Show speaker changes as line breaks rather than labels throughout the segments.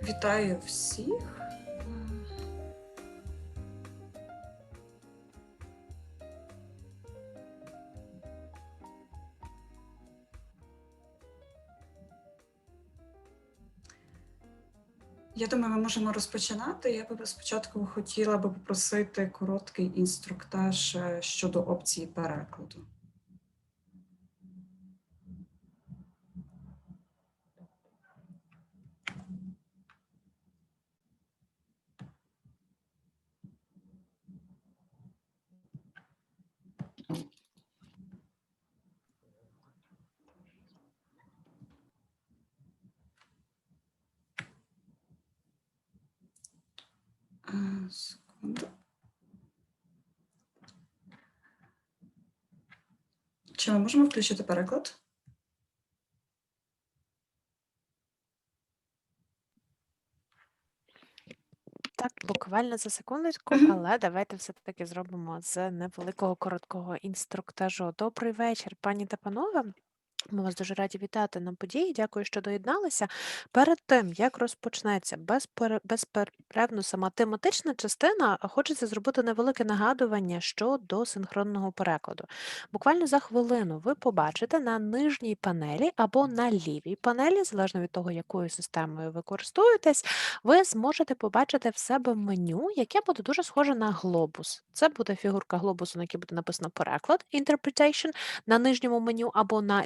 Вітаю всіх. Я думаю, ми можемо розпочинати. Я би спочатку хотіла би попросити короткий інструктаж щодо опції перекладу. Секунду. Чи ми можемо включити переклад?
Так, буквально за секундочку, але давайте все-таки зробимо з невеликого короткого інструктажу. Добрий вечір, пані та панове. Ми вас дуже раді вітати на події. Дякую, що доєдналися. Перед тим, як розпочнеться безперервно сама тематична частина, хочеться зробити невелике нагадування щодо синхронного перекладу. Буквально за хвилину ви побачите на нижній панелі або на лівій панелі, залежно від того, якою системою ви користуєтесь, ви зможете побачити в себе меню, яке буде дуже схоже на глобус. Це буде фігурка глобусу, на якій буде написано переклад, interpretation, на нижньому меню або на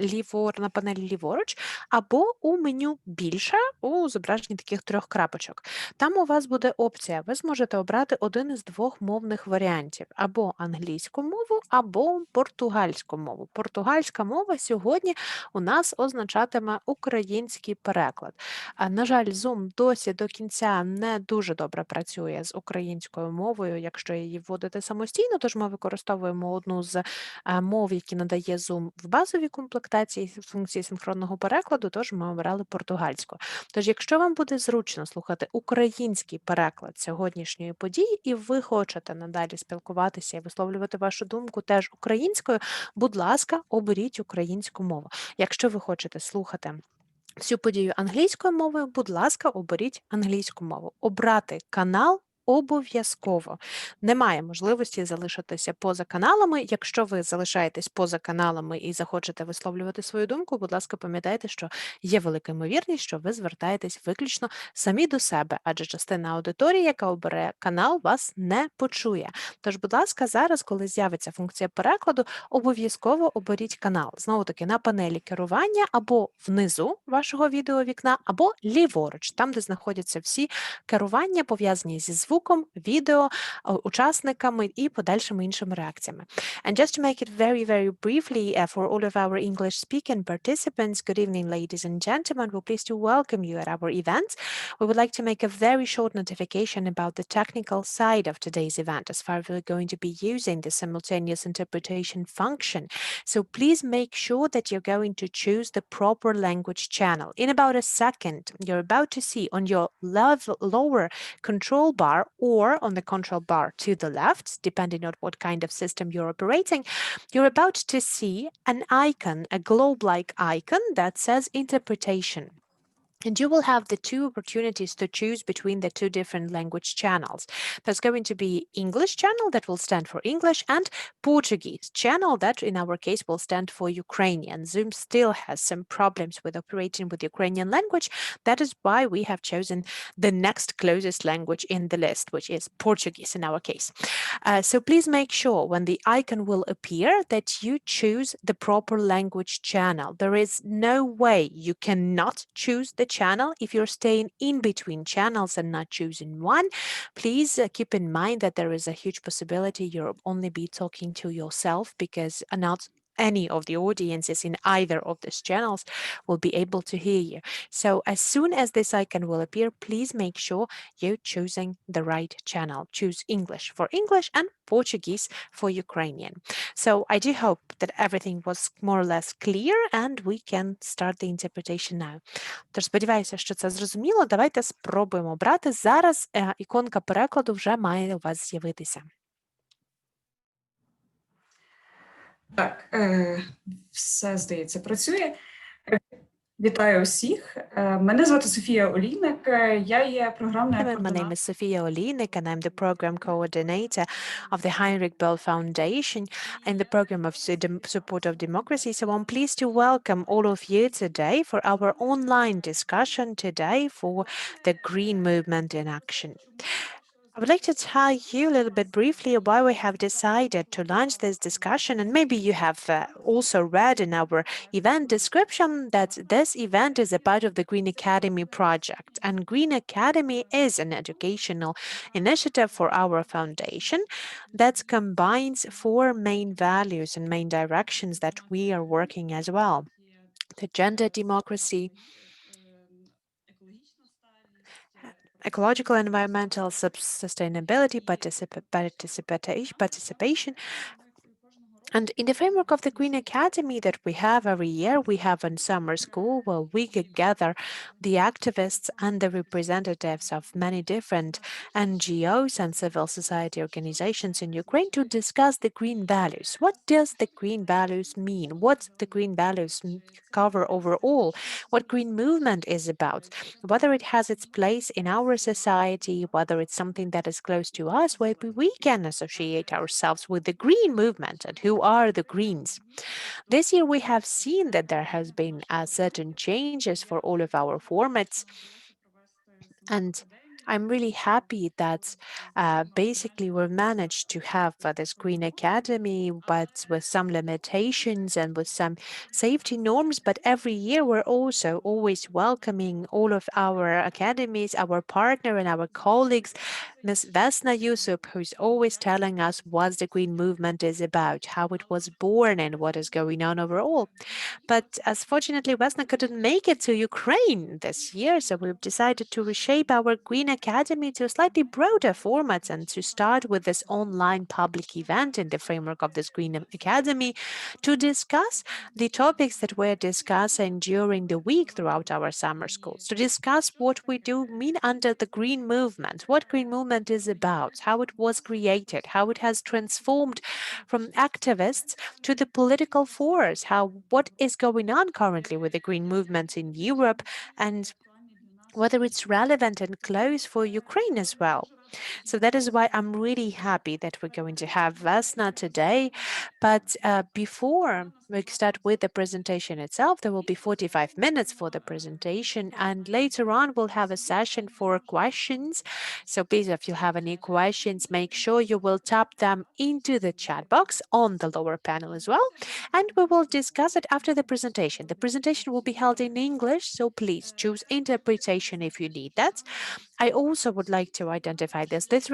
панелі ліворуч, або у меню більше у зображенні таких 3 крапочок. Там у вас буде опція, ви зможете обрати один із 2 мовних варіантів, або англійську мову, або португальську мову. Португальська мова сьогодні у нас означатиме український переклад. На жаль, Zoom досі до кінця не дуже добре працює з українською мовою, якщо її вводити самостійно, тож ми використовуємо одну з мов, які надає Zoom в базовій комплектації функції синхронного перекладу, тож ми обрали португальську. Тож, якщо вам буде зручно слухати український переклад сьогоднішньої події, і ви хочете надалі спілкуватися і висловлювати вашу думку теж українською, будь ласка, оберіть українську мову. Якщо ви хочете слухати всю подію англійською мовою, будь ласка, оберіть англійську мову. Обрати канал обов'язково. Немає можливості залишитися поза каналами. Якщо ви залишаєтесь поза каналами і захочете висловлювати свою думку, будь ласка, пам'ятайте, що є велика ймовірність, що ви звертаєтесь виключно самі до себе, адже частина аудиторії, яка обере канал, вас не почує. Тож, будь ласка, зараз, коли з'явиться функція перекладу, обов'язково оберіть канал. Знову-таки на панелі керування або внизу вашого відеовікна, або ліворуч, там, де знаходяться всі керування, пов'язані зі звуком, відео, учасниками і подальшими іншими реакціями. And just to make it very, very briefly for all of our English-speaking participants, good evening, ladies and gentlemen. We're pleased to welcome you at our event. We would like to make a very short notification about the technical side of today's event, as far as we're going to be using the simultaneous interpretation function. So please make sure that you're going to choose the proper language channel. In about a second, you're about to see on your lower control bar or on the control bar to the left, depending on what kind of system you're operating, you're about to see an icon, a globe-like icon that says interpretation. And you will have the 2 opportunities to choose between the 2 different language channels. There's going to be English channel that will stand for English and Portuguese channel that in our case will stand for Ukrainian. Zoom still has some problems with operating with Ukrainian language. That is why we have chosen the next closest language in the list, which is Portuguese in our case. So please make sure when the icon will appear that you choose the proper language channel. There is no way you cannot choose the channel if you're staying in between channels and not choosing one. Please keep in mind that there is a huge possibility you'll only be talking to yourself because not any of the audiences in either of these channels will be able to hear you. So as soon as this icon will appear, please make sure you're choosing the right channel. Choose English for English and Portuguese for Ukrainian. So I do hope that everything was more or less clear and we can start the interpretation now. Тож сподіваюся, що це зрозуміло. Давайте спробуємо брати. Зараз іконка перекладу вже має у вас з'явитися.
Так, все, здається, працює. Вітаю усіх. Мене звати Софія Олійник. Я є програмною
My name is Sofia Olinik, and I'm the program coordinator of the Heinrich Böll Foundation in the program of support of democracy. So I'm pleased to welcome all of you today for our online discussion today for the Green Movement in Action. I would like to tell you a little bit briefly why we have decided to launch this discussion, and maybe you have also read in our event description that this event is a part of the Green Academy project. And Green Academy is an educational initiative for our foundation that combines four main values and main directions that we are working as well: the gender democracy, ecological environmental sustainability, participation. And in the framework of the Green Academy that we have every year, we have in summer school where we could gather the activists and the representatives of many different NGOs and civil society organizations in Ukraine to discuss the green values. What does the green values mean? What the green values cover overall? What green movement is about? Whether it has its place in our society, whether it's something that is close to us, where we can associate ourselves with the green movement and who are the Greens. This year, we have seen that there has been certain changes for all of our formats, and I'm really happy that basically we managed to have this Green Academy, but with some limitations and with some safety norms. But every year we're also always welcoming all of our academies, our partner and our colleagues, Ms. Vesna Yusuf, who's always telling us what the Green Movement is about, how it was born and what is going on overall. But as fortunately, Vesna couldn't make it to Ukraine this year, so we've decided to reshape our Green Academy to a slightly broader format and to start with this online public event in the framework of this Green Academy to discuss the topics that we're discussing during the week throughout our summer schools, to discuss what we do mean under the Green Movement, what Green Movement is about, how it was created, how it has transformed from activists to the political force, how what is going on currently with the green movement in Europe, and whether it's relevant and close for Ukraine as well. So that is why I'm really happy that we're going to have Vesna today. But before we start with the presentation itself, there will be 45 minutes for the presentation, and later on we'll have a session for questions. So please, if you have any questions, make sure you will tap them into the chat box on the lower panel as well, and we will discuss it after the presentation. The presentation will be held in English, so please choose interpretation if you need that. I also would like to identify this. This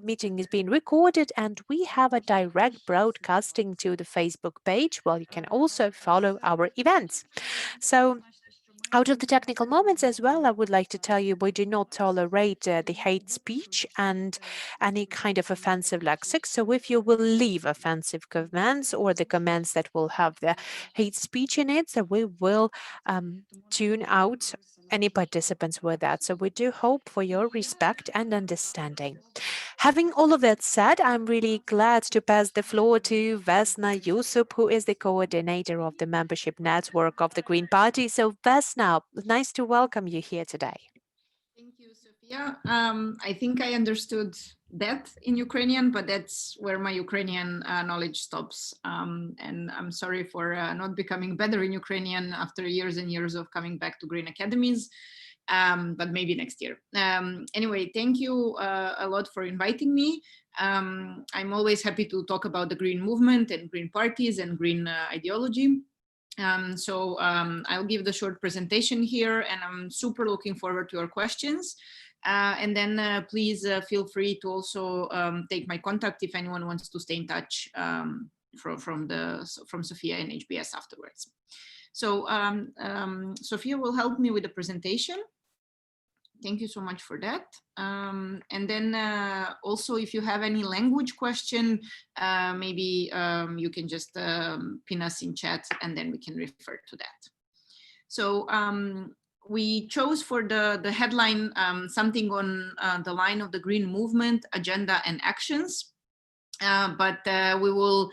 meeting is being recorded, and we have a direct broadcasting to the Facebook page. Well, you can also follow our events. So out of the technical moments as well, I would like to tell you we do not tolerate the hate speech and any kind of offensive lexics. So if you will leave offensive comments or the comments that will have the hate speech in it, so we will tune out any participants with that. So we do hope for your respect and understanding. Having all of that said, I'm really glad to pass the floor to Vesna Yusuf, who is the coordinator of the membership network of the Green Party. So Vesna, nice to welcome you here today.
Thank you, Sophia. I think I understood that in Ukrainian, but that's where my Ukrainian knowledge stops. And I'm sorry for not becoming better in Ukrainian after years and years of coming back to Green Academies, but maybe next year. Anyway, thank you a lot for inviting me. I'm always happy to talk about the Green movement and Green parties and Green ideology. I'll give the short presentation here, and I'm super looking forward to your questions. And then please feel free to also take my contact if anyone wants to stay in touch from Sophia and HBS afterwards. So Sophia will help me with the presentation. Thank you so much for that. And then also, if you have any language question, maybe you can just pin us in chat and then we can refer to that. So we chose for the headline something on the line of the Green Movement, Agenda and Actions. but we will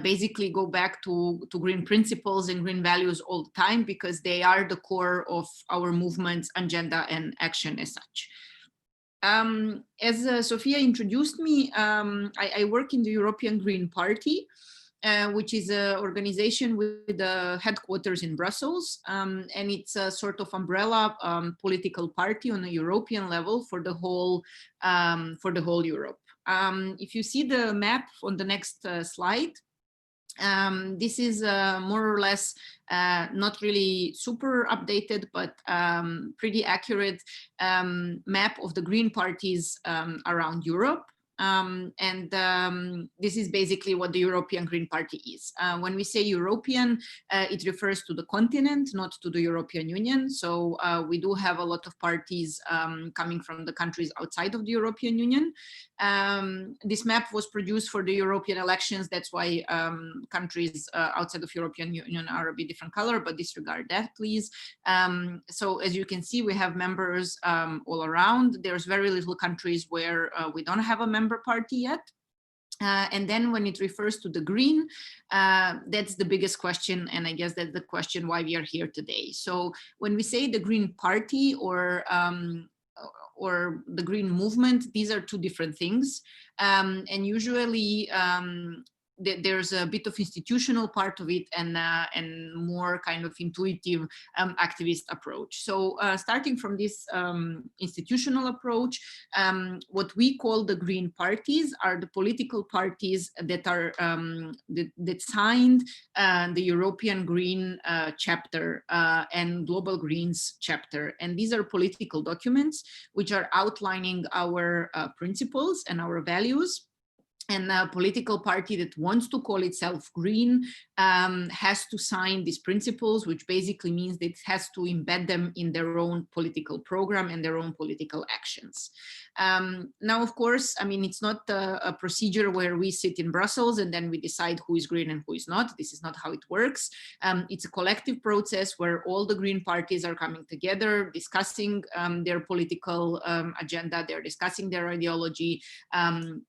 basically go back to green principles and green values all the time, because they are the core of our movement's agenda and action as such. As Sophia introduced me, I work in the European Green Party, which is an organization with the headquarters in Brussels, and it's a sort of umbrella political party on a European level for the whole Europe. If you see the map on the next slide, this is more or less not really super updated, but pretty accurate map of the green parties around Europe. This is basically what the European Green Party is. When we say European, it refers to the continent, not to the European Union. So we do have a lot of parties coming from the countries outside of the European Union. This map was produced for the European elections. That's why countries outside of European Union are a bit different color, but disregard that, please. So as you can see, we have members all around. There's very little countries where we don't have a member party yet. And then when it refers to the green, that's the biggest question. And I guess that's the question why we are here today. So when we say the Green Party or the green movement, these are two different things. And usually there's a bit of institutional part of it and more kind of intuitive activist approach. So starting from this institutional approach, what we call the green parties are the political parties that are that signed the European Green Chapter and Global Greens Chapter. And these are political documents which are outlining our principles and our values. And a political party that wants to call itself green has to sign these principles, which basically means that it has to embed them in their own political program and their own political actions. Now, of course, I mean, it's not a procedure where we sit in Brussels and then we decide who is green and who is not. This is not how it works. It's a collective process where all the green parties are coming together, discussing their political agenda, they're discussing their ideology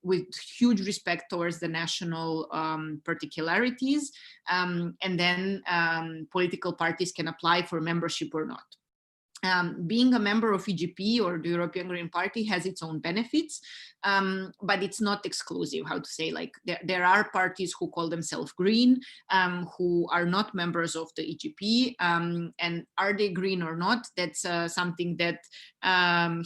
with huge respect towards the national particularities. And then political parties can apply for membership or not. Being a member of EGP or the European Green Party has its own benefits, but it's not exclusive. How to say, like there are parties who call themselves green, who are not members of the EGP, and are they green or not? That's something that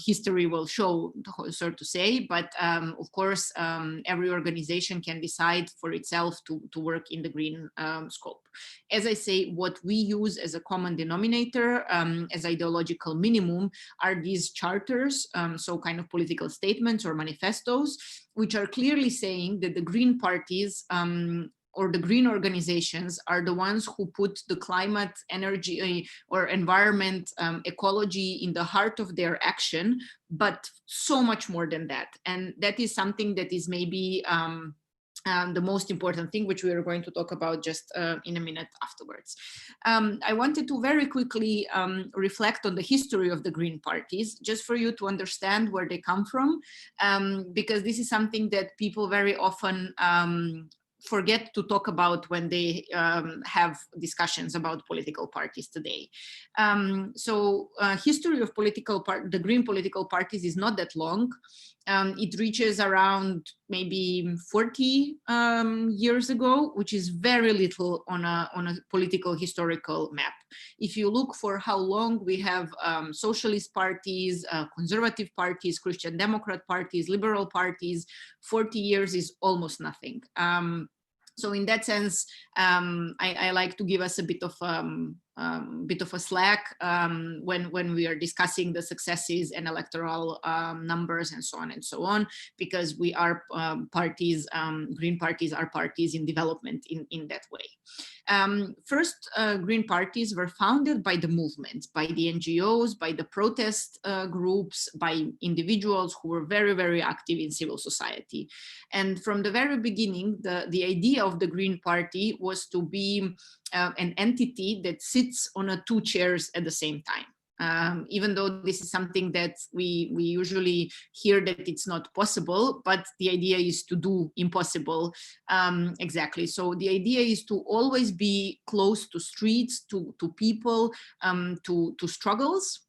history will show, so to say. But of course, every organization can decide for itself to work in the green scope. As I say, what we use as a common denominator, as ideological minimum, are these charters, so kind of political statements or manifestos, which are clearly saying that the green parties or the green organizations are the ones who put the climate, energy, or environment, ecology in the heart of their action, but so much more than that. And that is something that is maybe the most important thing, which we are going to talk about just in a minute afterwards. I wanted to very quickly reflect on the history of the green parties, just for you to understand where they come from, because this is something that people very often forget to talk about when they have discussions about political parties today. So history of the green political parties is not that long. It reaches around maybe 40 years ago, which is very little on a political historical map. If you look for how long we have socialist parties, conservative parties, Christian Democrat parties, liberal parties, 40 years is almost nothing. So in that sense, I like to give us a bit of a slack when we are discussing the successes and electoral numbers and so on, because we are parties, green parties are parties in development in that way. First, green parties were founded by the movement, by the NGOs, by the protest groups, by individuals who were very, very active in civil society. And from the very beginning, the idea of the Green Party was to be an entity that sits on two chairs at the same time. even though this is something that we usually hear that it's not possible, but the idea is to do impossible. Exactly. So the idea is to always be close to streets, to people, to struggles,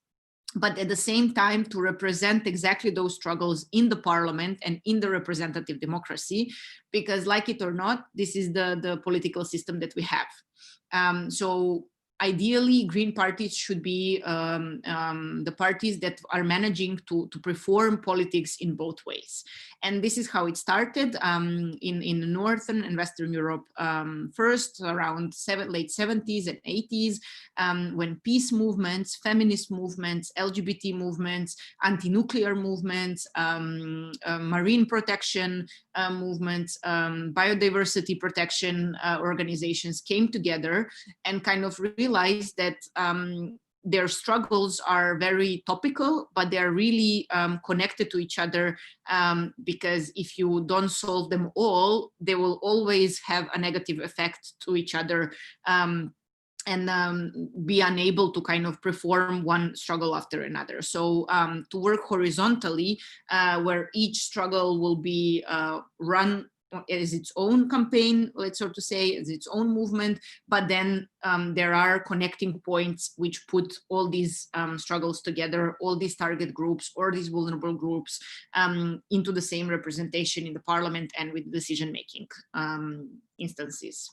but at the same time to represent exactly those struggles in the parliament and in the representative democracy, because like it or not, this is the political system that we have. So ideally, green parties should be the parties that are managing to perform politics in both ways. And this is how it started in Northern and Western Europe, first around late 70s and 80s, when peace movements, feminist movements, LGBT movements, anti-nuclear movements, marine protection movements, biodiversity protection organizations came together and kind of realized that their struggles are very topical, but they're really connected to each other, because if you don't solve them all, they will always have a negative effect to each other, and be unable to kind of perform one struggle after another. So to work horizontally, where each struggle will be run as its own campaign, let's sort of say, as its own movement, but then there are connecting points which put all these struggles together, all these target groups or these vulnerable groups into the same representation in the parliament and with decision-making instances.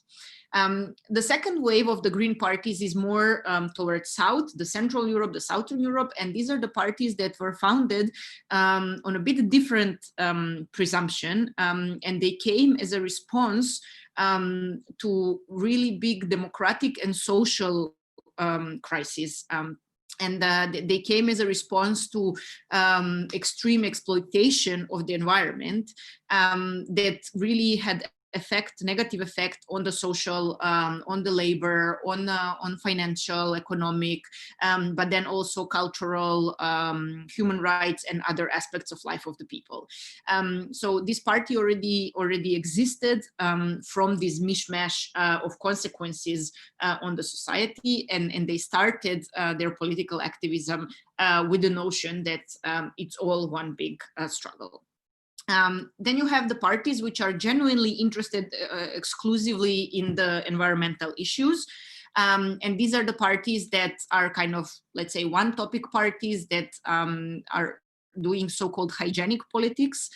The second wave of the Green parties is more towards South, the Central Europe, the Southern Europe, and these are the parties that were founded on a bit different presumption, and they came as a response to really big democratic and social crises. And they came as a response to extreme exploitation of the environment that really had negative effect on the social, on the labor, on financial, economic, but then also cultural, human rights and other aspects of life of the people. So this party already existed from this mishmash of consequences on the society, and they started their political activism with the notion that it's all one big struggle. Then you have the parties which are genuinely interested exclusively in the environmental issues. And these are the parties that are kind of, let's say, one topic parties that are doing so-called hygienic politics,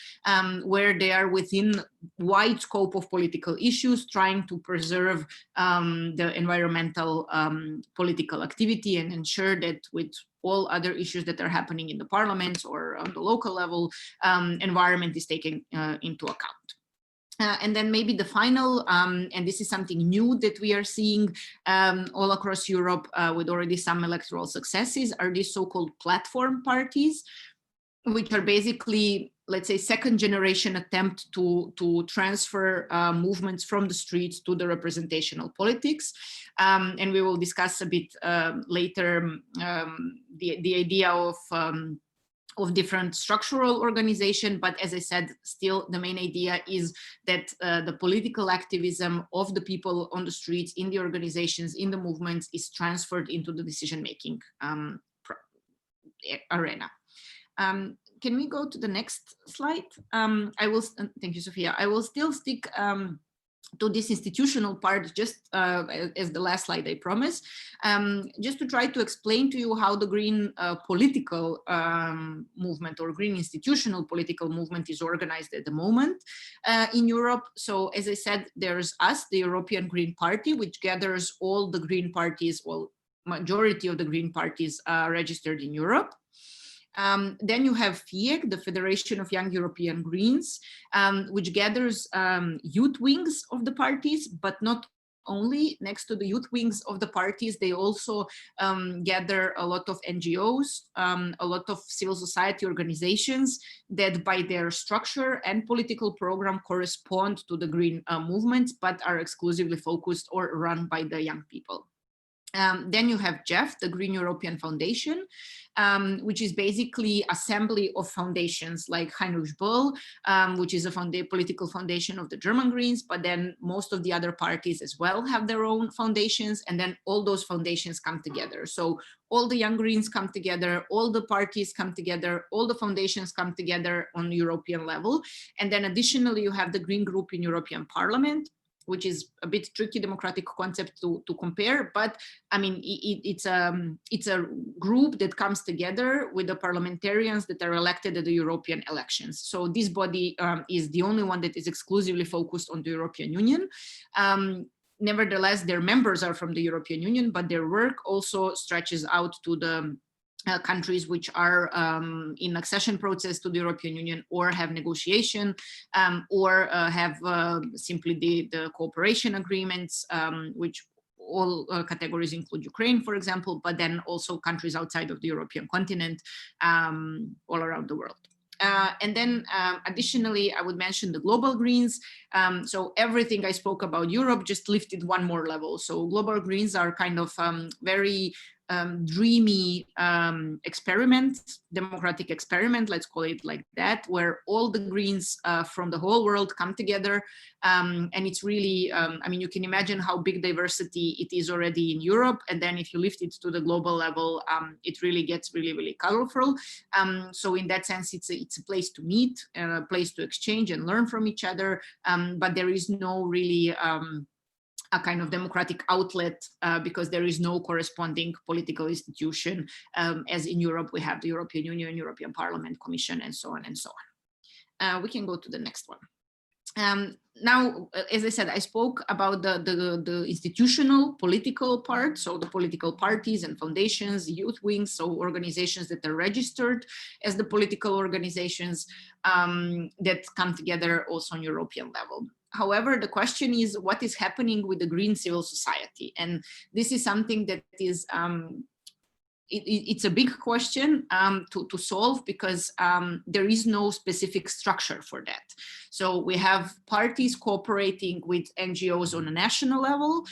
where they are within wide scope of political issues, trying to preserve the environmental political activity and ensure that with all other issues that are happening in the parliaments or on the local level, environment is taken into account. And then maybe the final, and this is something new that we are seeing all across Europe with already some electoral successes, are these so-called platform parties, which are basically, let's say, second generation attempt to transfer movements from the streets to the representational politics. And we will discuss a bit later the idea of different structural organization. But as I said, still the main idea is that the political activism of the people on the streets, in the organizations, in the movements is transferred into the decision-making arena. Can we go to the next slide? Thank you, Sophia. I will still stick to this institutional part, just as the last slide I promised, just to try to explain to you how the green political movement or green institutional political movement is organized at the moment in Europe. So as I said, there's us, the European Green Party, which gathers all the green parties, well, majority of the green parties registered in Europe. Then you have FIEG, the Federation of Young European Greens, which gathers youth wings of the parties, but not only. Next to the youth wings of the parties, they also gather a lot of NGOs, a lot of civil society organizations that by their structure and political program correspond to the green movement, but are exclusively focused or run by the young people. Then you have GEF, the Green European Foundation, which is basically assembly of foundations like Heinrich Böll, which is a political foundation of the German Greens, but then most of the other parties as well have their own foundations, and then all those foundations come together. So all the Young Greens come together, all the parties come together, all the foundations come together on European level. And then additionally, you have the Green Group in European Parliament, which is a bit tricky democratic concept to compare, but I mean, it's a group that comes together with the parliamentarians that are elected at the European elections. So this body is the only one that is exclusively focused on the European Union. Nevertheless, their members are from the European Union, but their work also stretches out to the countries which are in accession process to the European Union, or have negotiation, or have simply the cooperation agreements, which all categories include Ukraine, for example, but then also countries outside of the European continent, all around the world. And then additionally, I would mention the Global Greens. So everything I spoke about Europe just lifted one more level. So Global Greens are kind of very dreamy democratic experiment, let's call it like that, where all the Greens from the whole world come together. And it's really, I mean, you can imagine how big diversity it is already in Europe. And then if you lift it to the global level, it really gets really, really colorful. So in that sense, it's a place to meet, a place to exchange and learn from each other. But there is no really a kind of democratic outlet because there is no corresponding political institution. As in Europe, we have the European Union, European Parliament, Commission, and so on and so on. We can go to the next one. Now, as I said, I spoke about the institutional political part, so the political parties and foundations, youth wings, so organizations that are registered as the political organizations that come together also on European level. However, the question is what is happening with the green civil society? And this is something that is it's a big question to solve, because there is no specific structure for that. So we have parties cooperating with NGOs on a national level.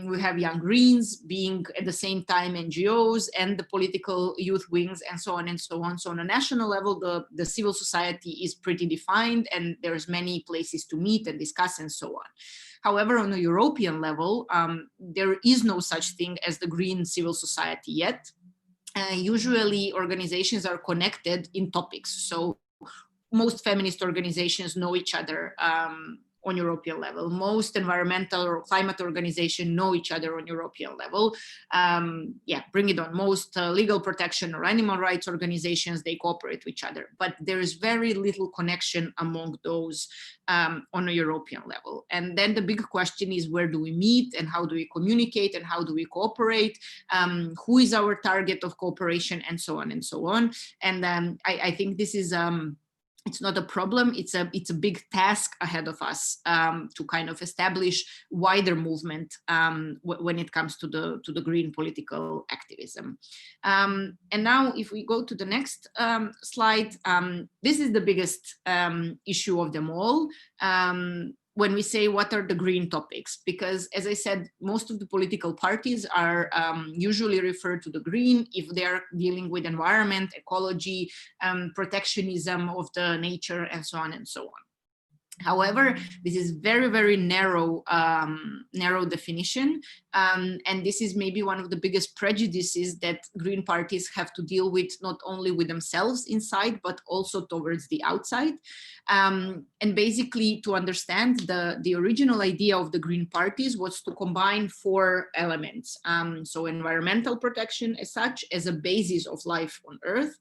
We have Young Greens being at the same time NGOs and the political youth wings and so on and so on. So on a national level, the civil society is pretty defined, and there's many places to meet and discuss and so on. However, on a European level, there is no such thing as the green civil society yet. Usually organizations are connected in topics. So most feminist organizations know each other on European level. Most environmental or climate organizations know each other on European level. Bring it on. Most legal protection or animal rights organizations, they cooperate with each other. But there is very little connection among those on a European level. And then the big question is, where do we meet and how do we communicate and how do we cooperate? Who is our target of cooperation, and so on and so on. And I think this is it's not a problem. It's a big task ahead of us to kind of establish wider movement when it comes to the green political activism. And now, if we go to the next slide, this is the biggest issue of them all. When we say what are the green topics, because as I said, most of the political parties are usually referred to the green if they're dealing with environment, ecology, protectionism of the nature, and so on and so on. However, this is very, very narrow definition. And this is maybe one of the biggest prejudices that green parties have to deal with, not only with themselves inside, but also towards the outside. And basically, to understand the original idea of the green parties was to combine 4 elements. So environmental protection as such, as a basis of life on Earth,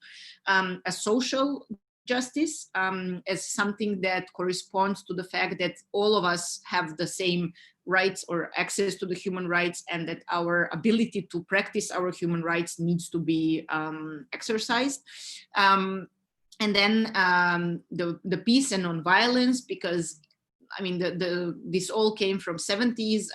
a social justice as something that corresponds to the fact that all of us have the same rights or access to the human rights, and that our ability to practice our human rights needs to be exercised. And then the peace and non-violence, because I mean, this all came from 70s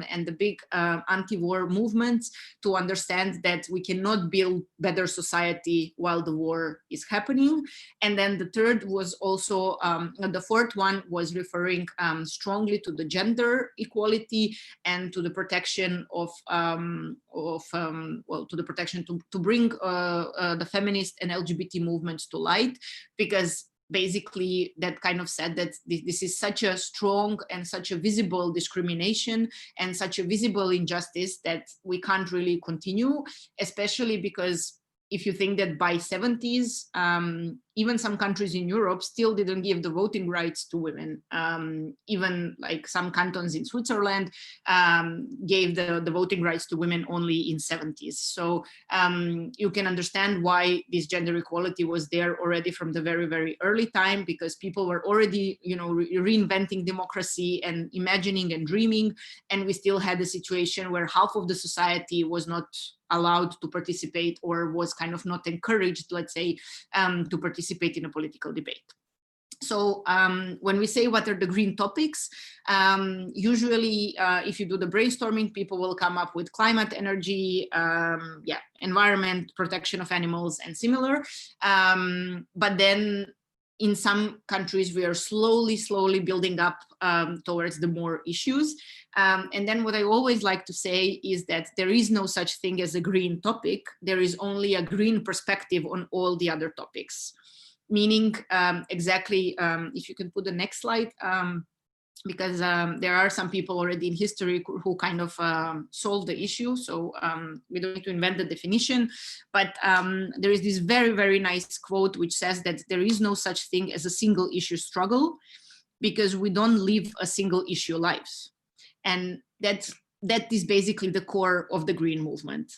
and the big anti-war movements to understand that we cannot build better society while the war is happening. And then the third was also, the fourth one was referring strongly to the gender equality and to the protection of well, to the protection to bring the feminist and LGBT movements to light, because basically that kind of said that this is such a strong and such a visible discrimination and such a visible injustice that we can't really continue, especially because if you think that by 70s, even some countries in Europe still didn't give the voting rights to women. Even like some cantons in Switzerland gave the voting rights to women only in 70s. So you can understand why this gender equality was there already from the very, very early time, because people were already, you know, reinventing democracy and imagining and dreaming. And we still had a situation where half of the society was not allowed to participate or was kind of not encouraged, let's say, to participate in a political debate. So when we say what are the green topics, usually if you do the brainstorming, people will come up with climate, energy, environment, protection of animals, and similar. But then in some countries, we are slowly building up towards the more issues. And then what I always like to say is that there is no such thing as a green topic. There is only a green perspective on all the other topics. Meaning exactly, if you can put the next slide, because there are some people already in history who kind of solved the issue. So we don't need to invent the definition, but there is this very, very nice quote which says that there is no such thing as a single issue struggle, because we don't live a single issue lives. And that is basically the core of the green movement,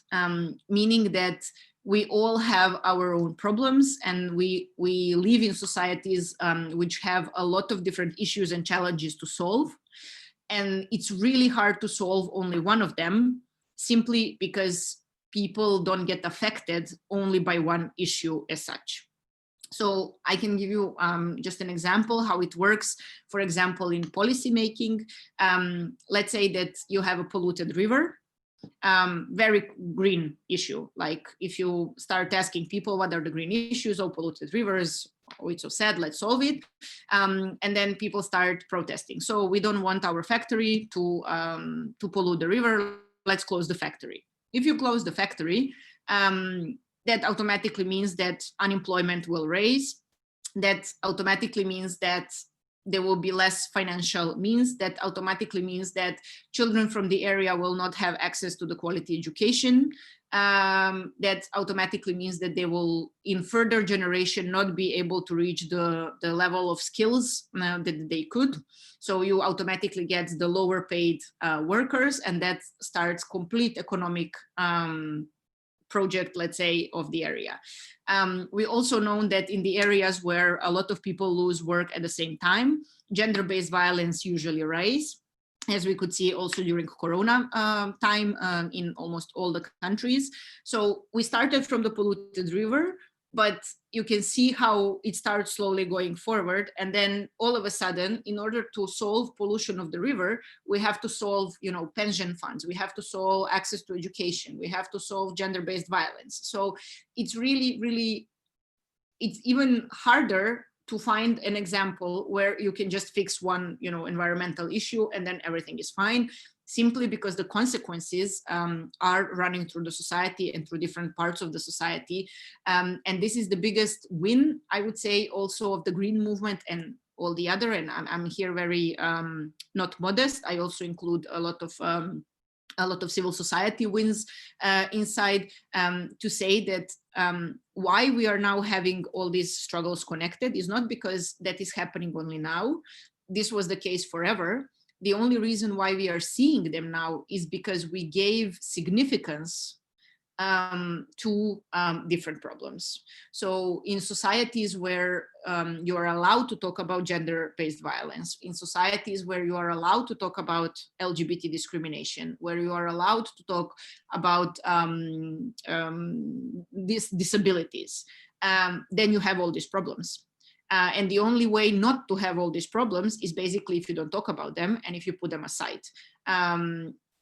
meaning that we all have our own problems, and we live in societies which have a lot of different issues and challenges to solve. And it's really hard to solve only one of them, simply because people don't get affected only by one issue as such. So I can give you just an example how it works. For example, in policy making, let's say that you have a polluted river. Very green issue. Like if you start asking people what are the green issues, oh, polluted rivers, oh, it's so sad, let's solve it. And then people start protesting. So we don't want our factory to pollute the river, let's close the factory. If you close the factory, that automatically means that unemployment will raise. That automatically means that there will be less financial means. That automatically means that children from the area will not have access to the quality education. That automatically means that they will, in further generation, not be able to reach the level of skills that they could. So you automatically get the lower paid workers, and that starts complete economic project, let's say, of the area. We also know that in the areas where a lot of people lose work at the same time, gender-based violence usually rise, as we could see also during Corona time in almost all the countries. So we started from the polluted river, but you can see how it starts slowly going forward. And then all of a sudden, in order to solve pollution of the river, we have to solve, you know, pension funds. We have to solve access to education. We have to solve gender-based violence. So it's really, really, it's even harder to find an example where you can just fix one, you know, environmental issue and then everything is fine, simply because the consequences are running through the society and through different parts of the society. And this is the biggest win, I would say, also of the green movement and all the other. And I'm here very not modest. I also include a lot of civil society wins inside, to say that why we are now having all these struggles connected is not because that is happening only now. This was the case forever. The only reason why we are seeing them now is because we gave significance to different problems. So in societies where you are allowed to talk about gender-based violence, in societies where you are allowed to talk about LGBT discrimination, where you are allowed to talk about these disabilities, then you have all these problems. And the only way not to have all these problems is basically if you don't talk about them and if you put them aside.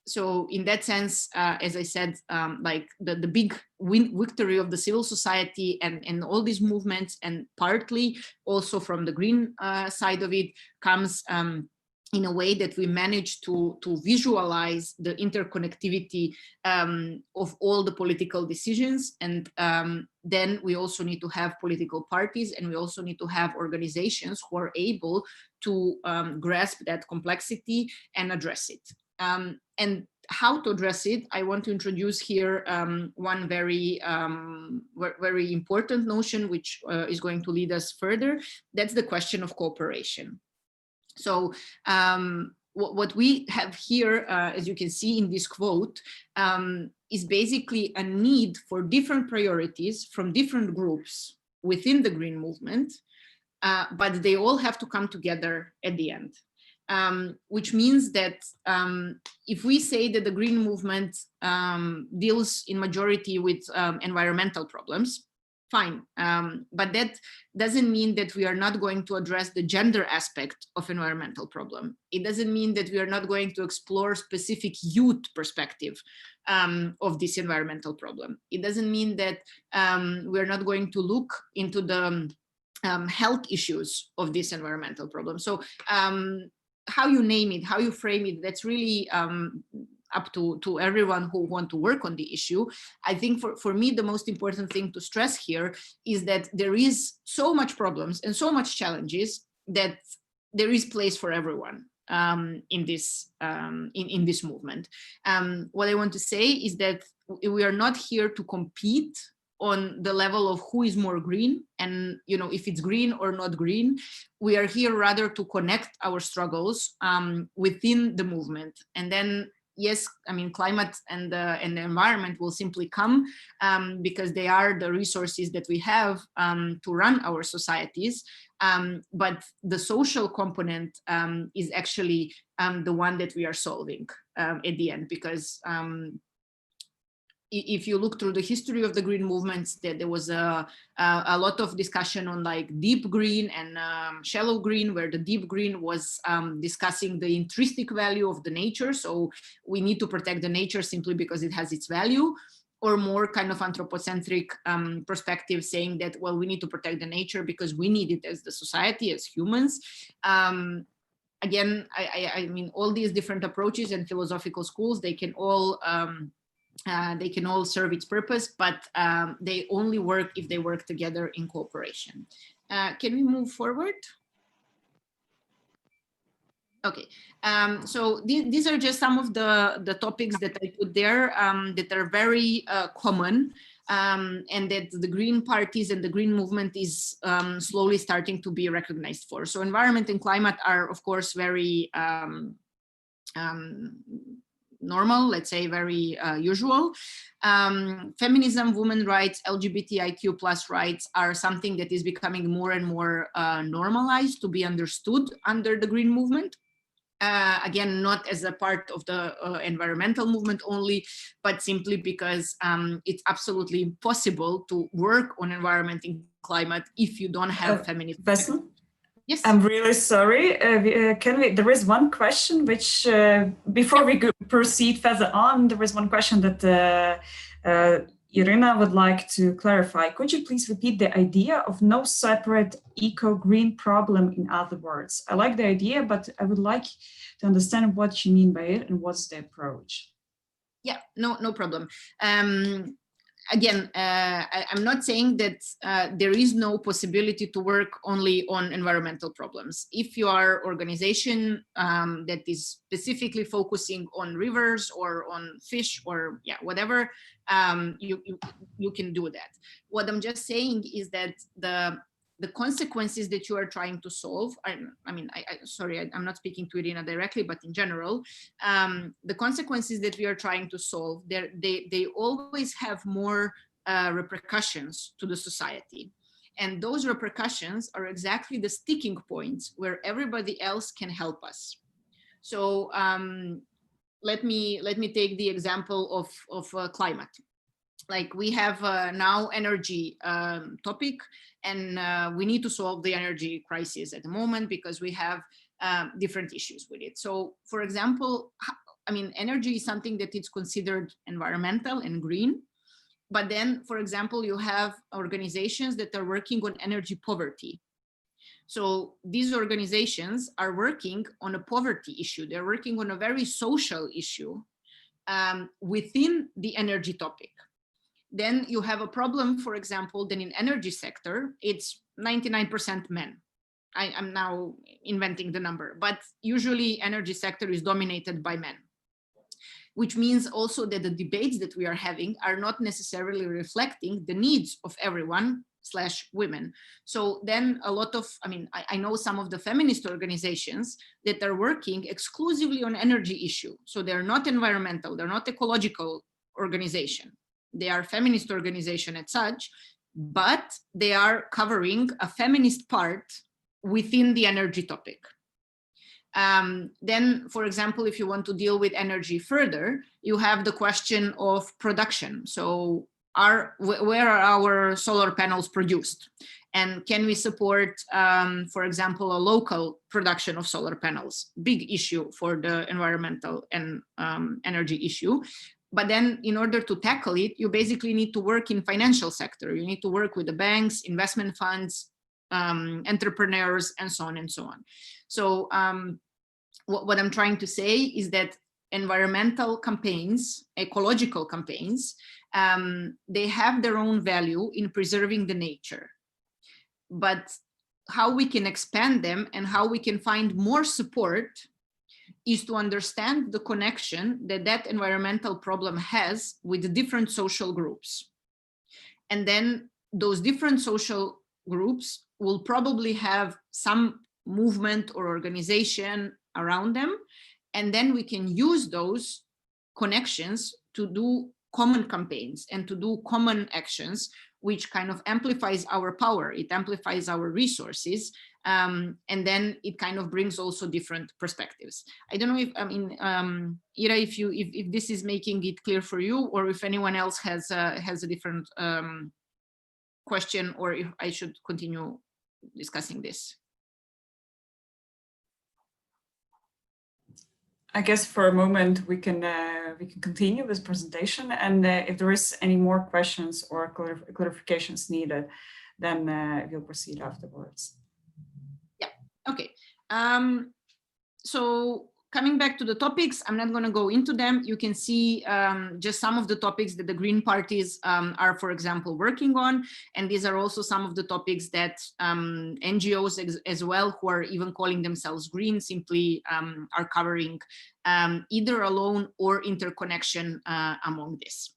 So in that sense, as I said, like the big victory of the civil society and all these movements, and partly also from the green side of it, comes in a way that we manage to visualize the interconnectivity of all the political decisions. And then we also need to have political parties, and we also need to have organizations who are able to grasp that complexity and address it. And how to address it, I want to introduce here one very important notion, which is going to lead us further. That's the question of cooperation. So what we have here, as you can see in this quote, is basically a need for different priorities from different groups within the green movement, but they all have to come together at the end. Which means that if we say that the green movement deals in majority with environmental problems, fine, but that doesn't mean that we are not going to address the gender aspect of environmental problem. It doesn't mean that we are not going to explore specific youth perspective of this environmental problem. It doesn't mean that we are not going to look into the health issues of this environmental problem. So how you name it, how you frame it, that's really up to everyone who want to work on the issue. I think for me, the most important thing to stress here is that there is so much problems and so much challenges that there is place for everyone in this movement. What I want to say is that we are not here to compete on the level of who is more green and, you know, if it's green or not green. We are here rather to connect our struggles within the movement. And then, yes, I mean, climate and the environment will simply come because they are the resources that we have to run our societies. But the social component is actually the one that we are solving at the end, because if you look through the history of the green movements, there was a lot of discussion on like deep green and shallow green, where the deep green was discussing the intrinsic value of the nature. So we need to protect the nature simply because it has its value, or more kind of anthropocentric perspective saying that, well, we need to protect the nature because we need it as the society, as humans. Again, I mean, all these different approaches and philosophical schools, they can all serve its purpose, but they only work if they work together in cooperation. Can we move forward? Okay, so these are just some of the topics that I put there that are very common, and that the green parties and the green movement is slowly starting to be recognized for. So environment and climate are, of course, very normal, let's say very usual. Feminism, women's rights, LGBTIQ plus rights are something that is becoming more and more normalized to be understood under the green movement. Again, not as a part of the environmental movement only, but simply because it's absolutely impossible to work on environment and climate if you don't have feminism.
Vesna?
Yes.
I'm really sorry. There is one question which, before we proceed further on, there is one question that Irina would like to clarify. Could you please repeat the idea of no separate eco-green problem, in other words? I like the idea, but I would like to understand what you mean by it and what's the approach.
Yeah, no problem. Again, I'm not saying that there is no possibility to work only on environmental problems. If you are an organization that is specifically focusing on rivers or on fish or whatever, you can do that. What I'm just saying is that the consequences that you are trying to solve, sorry, I'm not speaking to Irina directly, but in general, the consequences that we are trying to solve, they always have more repercussions to the society. And those repercussions are exactly the sticking points where everybody else can help us. So let me take the example of climate. like we have now energy topic, and we need to solve the energy crisis at the moment because we have different issues with it. So for example, I mean, energy is something that is considered environmental and green. But then, for example, you have organizations that are working on energy poverty. So these organizations are working on a poverty issue. They're working on a very social issue within the energy topic. Then you have a problem, for example, then in energy sector, it's 99% men. I'm now inventing the number, but usually energy sector is dominated by men, which means also that the debates that we are having are not necessarily reflecting the needs of everyone / women. So then a lot of, I mean, I know some of the feminist organizations that are working exclusively on energy issue. So they're not environmental, they're not ecological organization. They are feminist organization as such, but they are covering a feminist part within the energy topic. Then, for example, if you want to deal with energy further, you have the question of production. So where are our solar panels produced? And can we support, for example, a local production of solar panels? Big issue for the environmental and energy issue. But then in order to tackle it, you basically need to work in financial sector. You need to work with the banks, investment funds, entrepreneurs, and so on and so on. So what I'm trying to say is that environmental campaigns, ecological campaigns, they have their own value in preserving the nature. But how we can expand them and how we can find more support is to understand the connection that that environmental problem has with the different social groups. And then those different social groups will probably have some movement or organization around them. And then we can use those connections to do common campaigns and to do common actions, which kind of amplifies our power. It amplifies our resources. And then it kind of brings also different perspectives. I don't know if, I mean, Ira, if this is making it clear for you, or if anyone else has a different question, or if I should continue discussing this.
I guess for a moment we can continue this presentation, and if there is any more questions or clarifications needed, then we'll proceed afterwards.
Yeah. Okay. So coming back to the topics, I'm not going to go into them. You can see just some of the topics that the Green parties are, for example, working on. And these are also some of the topics that NGOs as well, who are even calling themselves green, simply are covering either alone or interconnection among this.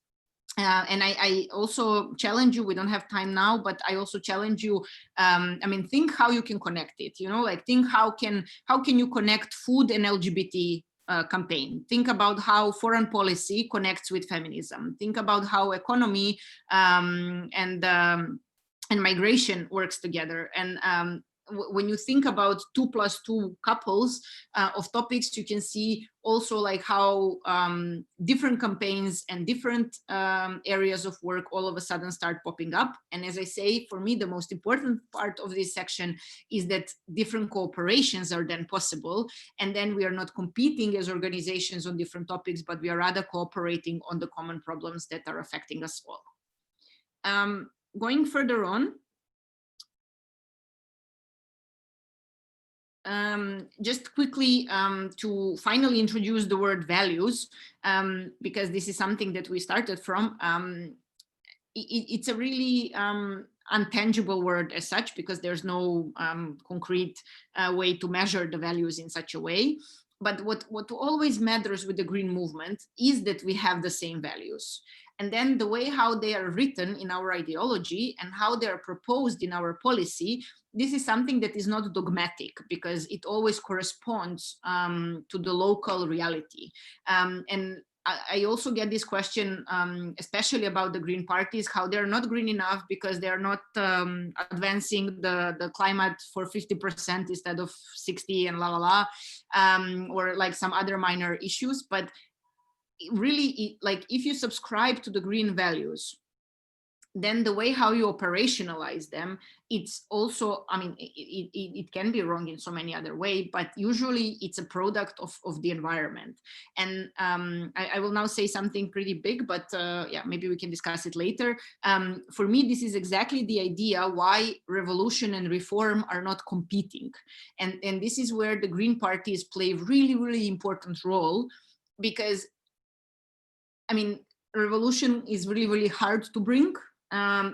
And I also challenge you, we don't have time now, but I also challenge you, I mean, think how you can connect it, you know, like think how can you connect food and LGBT campaign? Think about how foreign policy connects with feminism. Think about how economy and migration works together. And when you think about 2+2 couples of topics, you can see also like how different campaigns and different areas of work all of a sudden start popping up. And as I say, for me, the most important part of this section is that different cooperations are then possible. And then we are not competing as organizations on different topics, but we are rather cooperating on the common problems that are affecting us all. Going further on, just quickly to finally introduce the word values, because this is something that we started from. It's a really untangible word as such, because there's no concrete way to measure the values in such a way. But what always matters with the green movement is that we have the same values. And then the way how they are written in our ideology and how they are proposed in our policy, this is something that is not dogmatic, because it always corresponds to the local reality. And I also get this question, especially about the green parties, how they're not green enough because they're not advancing the climate for 50% instead of 60 and or like some other minor issues. But really, like if you subscribe to the green values, then the way how you operationalize them, it's also, I mean, it can be wrong in so many other ways, but usually it's a product of the environment. And I will now say something pretty big, but yeah, maybe we can discuss it later. For me, this is exactly the idea why revolution and reform are not competing. And this is where the Green parties play a really, really important role, because, I mean, revolution is really, really hard to bring.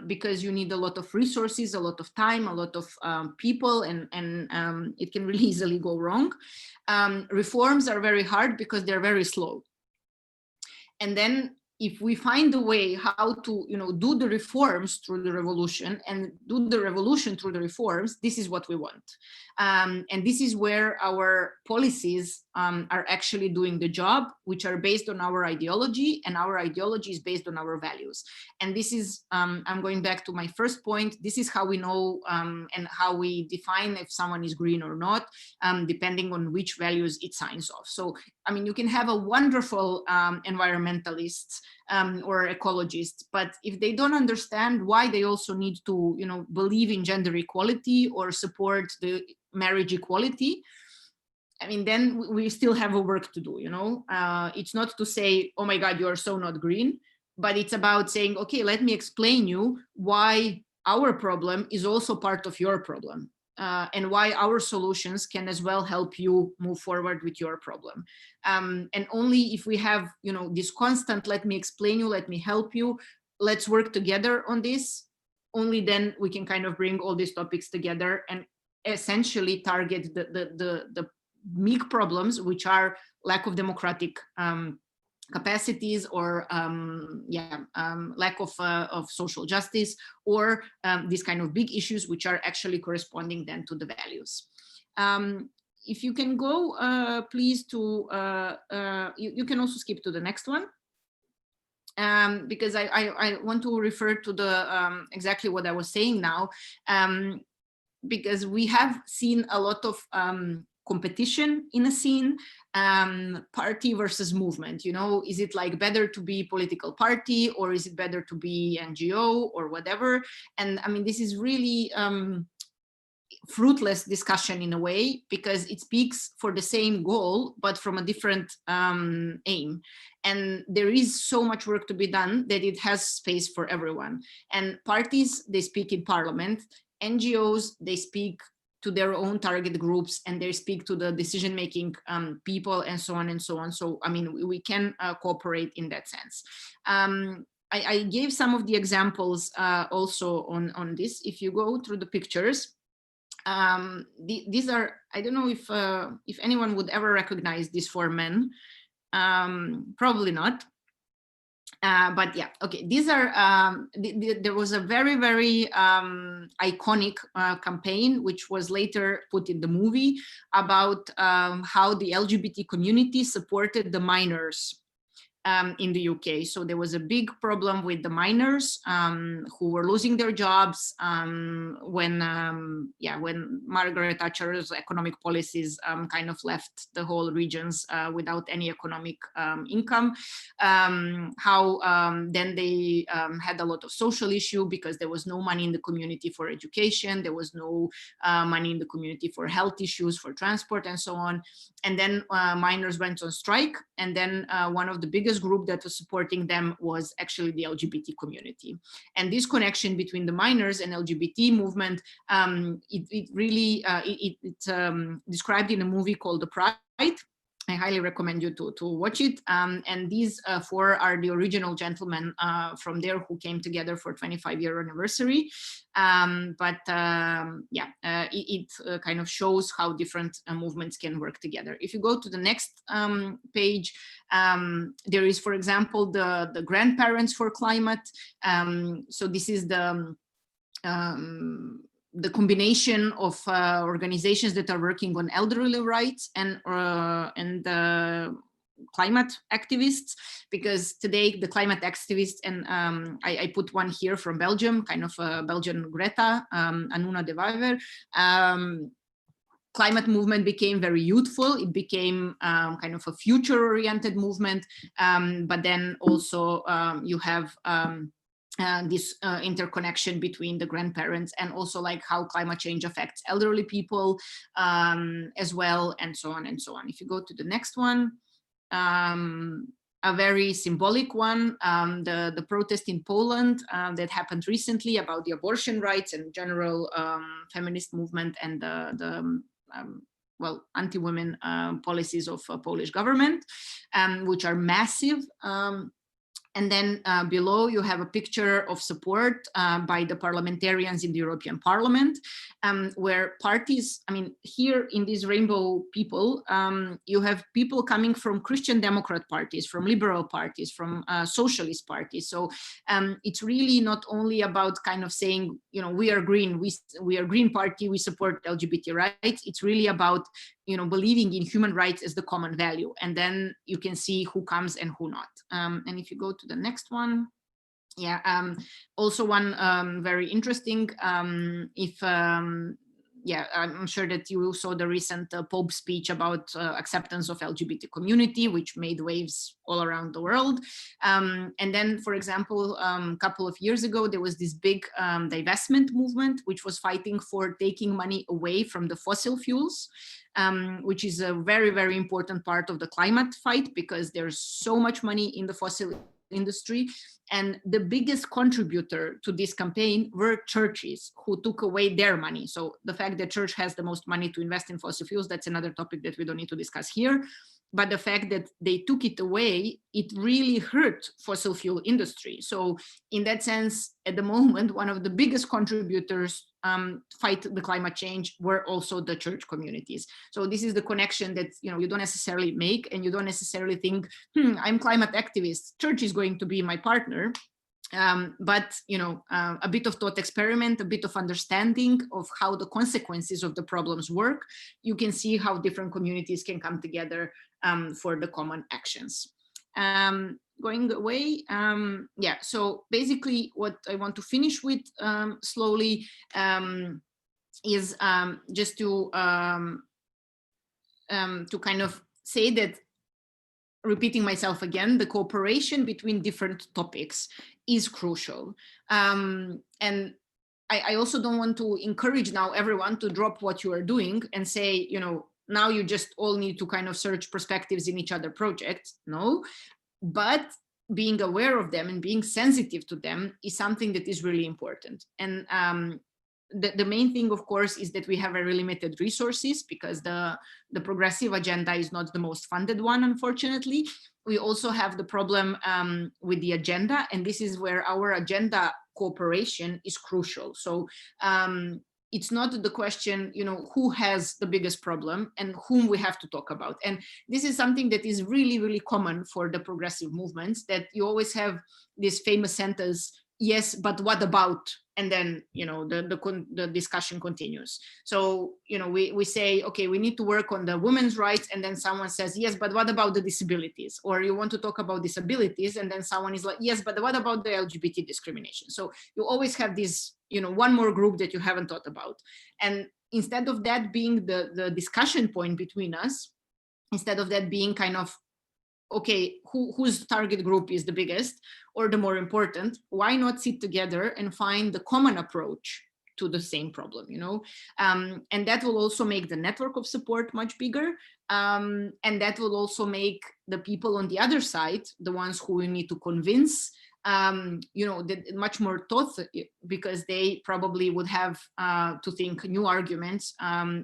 Because you need a lot of resources, a lot of time, a lot of people, and it can really easily go wrong. Reforms are very hard because they're very slow. And then if we find a way how to, do the reforms through the revolution and do the revolution through the reforms, this is what we want. And this is where our policies are actually doing the job, which are based on our ideology, and our ideology is based on our values. And this is, I'm going back to my first point, this is how we know and how we define if someone is green or not, depending on which values it signs off. So, I mean, you can have a wonderful environmentalist or ecologist, but if they don't understand why they also need to, believe in gender equality or support the marriage equality, I mean, then we still have a work to do, it's not to say, oh my God, you are so not green, but it's about saying, okay, let me explain you why our problem is also part of your problem. And why our solutions can as well help you move forward with your problem. And only if we have, this constant, let me explain you, let me help you, let's work together on this, only then we can kind of bring all these topics together and essentially target the big problems, which are lack of democratic capacities, or lack of social justice, or these kind of big issues which are actually corresponding then to the values. If you can go please to you can also skip to the next one, because I want to refer to the exactly what I was saying now, because we have seen a lot of competition in a scene, party versus movement. Is it like better to be political party, or is it better to be NGO or whatever? And I mean, this is really fruitless discussion in a way, because it speaks for the same goal but from a different aim. And there is so much work to be done that it has space for everyone. And parties, they speak in parliament. NGOs, they speak to their own target groups, and they speak to the decision-making people, and so on and so on. So, I mean, we can cooperate in that sense. I gave some of the examples also on this. If you go through the pictures, these are, I don't know if anyone would ever recognize these four men. Probably not. But yeah, okay, these are, there was a very, very iconic campaign, which was later put in the movie, about how the LGBT community supported the miners in the UK. So there was a big problem with the miners who were losing their jobs when Margaret Thatcher's economic policies kind of left the whole regions without any economic income. How then they had a lot of social issue, because there was no money in the community for education, there was no money in the community for health issues, for transport, and so on. And then miners went on strike, and then one of the biggest group that was supporting them was actually the LGBT community. And this connection between the miners and LGBT movement, it really it's described in a movie called The Pride. I highly recommend you to watch it. And these four are the original gentlemen from there who came together for 25-year anniversary. It kind of shows how different movements can work together. If you go to the next page, there is, for example, the grandparents for climate. So this is the combination of organizations that are working on elderly rights and climate activists, because today the climate activists, and I put one here from Belgium, kind of Belgian Greta, Anuna de Wever. Climate movement became very youthful. It became kind of a future-oriented movement, but then also you have this interconnection between the grandparents, and also like how climate change affects elderly people as well, and so on and so on. If you go to the next one, a very symbolic one, the protest in Poland that happened recently about the abortion rights and general feminist movement, and the well, anti-women policies of Polish government, which are massive. And then below you have a picture of support by the parliamentarians in the European Parliament, where parties, I mean, here in these rainbow people, you have people coming from Christian Democrat parties, from liberal parties, from socialist parties. So it's really not only about kind of saying, you know, we are green, we are Green Party, we support LGBT rights. It's really about, you know, believing in human rights as the common value. And then you can see who comes and who not. And if you go to the next one, yeah, also one very interesting, yeah, I'm sure that you saw the recent Pope speech about acceptance of LGBT community, which made waves all around the world. And then, for example, a couple of years ago, there was this big divestment movement, which was fighting for taking money away from the fossil fuels, which is a very, very important part of the climate fight, because there's so much money in the fossil industry. And the biggest contributor to this campaign were churches, who took away their money. So the fact that church has the most money to invest in fossil fuels, that's another topic that we don't need to discuss here. But the fact that they took it away, it really hurt fossil fuel industry. So in that sense, at the moment, one of the biggest contributors fight the climate change were also the church communities. So this is the connection that, you know, you don't necessarily make, and you don't necessarily think, I'm climate activist, church is going to be my partner. But, you know, a bit of thought experiment, a bit of understanding of how the consequences of the problems work, you can see how different communities can come together for the common actions. Going away, yeah, so basically what I want to finish with slowly is just to kind of say that, repeating myself again, the cooperation between different topics is crucial. And I also don't want to encourage now everyone to drop what you are doing and say, you know, now you just all need to kind of search perspectives in each other projects. No, but being aware of them and being sensitive to them is something that is really important. And the main thing, of course, is that we have very limited resources, because the progressive agenda is not the most funded one, unfortunately. We also have the problem with the agenda, and this is where our agenda cooperation is crucial. So it's not the question, you know, who has the biggest problem and whom we have to talk about. And this is something that is really, really common for the progressive movements, that you always have this famous sentence, yes, but what about? And then, you know, the discussion continues. So, you know, we say, okay, we need to work on the women's rights. And then someone says, yes, but what about the disabilities? Or you want to talk about disabilities. And then someone is like, yes, but what about the LGBT discrimination? So you always have this, you know, one more group that you haven't thought about. And instead of that being the discussion point between us, instead of that being kind of, okay, whose target group is the biggest or the more important, why not sit together and find the common approach to the same problem, you know? And that will also make the network of support much bigger. And that will also make the people on the other side, the ones who we need to convince, you know, much more thought, because they probably would have to think new arguments,